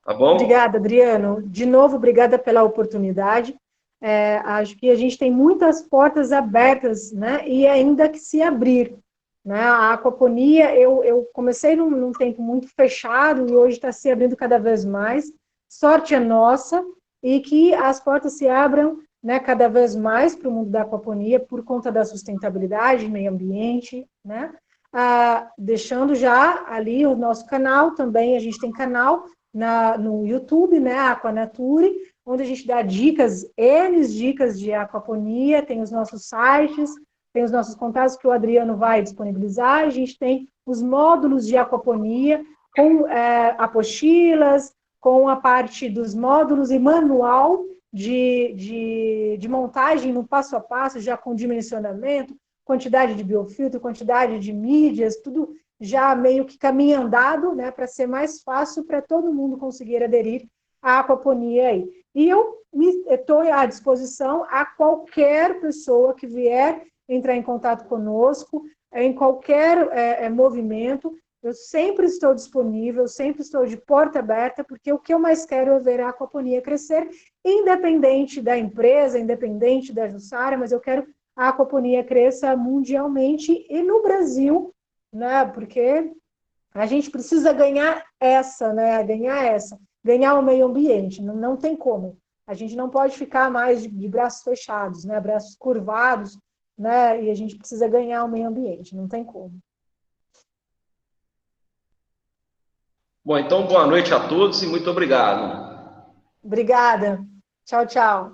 Tá bom? Obrigada, Adriano. De novo, obrigada pela oportunidade. Acho que a gente tem muitas portas abertas, né, e ainda que se abrir. Né? A aquaponia, eu comecei num tempo muito fechado e hoje está se abrindo cada vez mais. Sorte é nossa e que as portas se abram, né, cada vez mais para o mundo da aquaponia por conta da sustentabilidade, meio ambiente, né? Deixando já ali o nosso canal também, a gente tem canal no YouTube, né, Aquanature, onde a gente dá dicas de aquaponia, tem os nossos sites, tem os nossos contatos que o Adriano vai disponibilizar, a gente tem os módulos de aquaponia com apostilas, com a parte dos módulos e manual de montagem no passo a passo, já com dimensionamento, quantidade de biofiltro, quantidade de mídias, tudo já meio que caminho andado, né, para ser mais fácil para todo mundo conseguir aderir à aquaponia aí. E eu estou à disposição a qualquer pessoa que vier entrar em contato conosco, em qualquer movimento, eu sempre estou disponível, sempre estou de porta aberta, porque o que eu mais quero é ver a aquaponia crescer, independente da empresa, independente da Jussara, mas eu quero a aquaponia cresça mundialmente e no Brasil, né? Porque a gente precisa ganhar essa, né? Ganhar o meio ambiente, não tem como. A gente não pode ficar mais de braços fechados, né? Braços curvados, né? E a gente precisa ganhar o meio ambiente, não tem como. Bom, então boa noite a todos e muito obrigado. Obrigada. Tchau, tchau.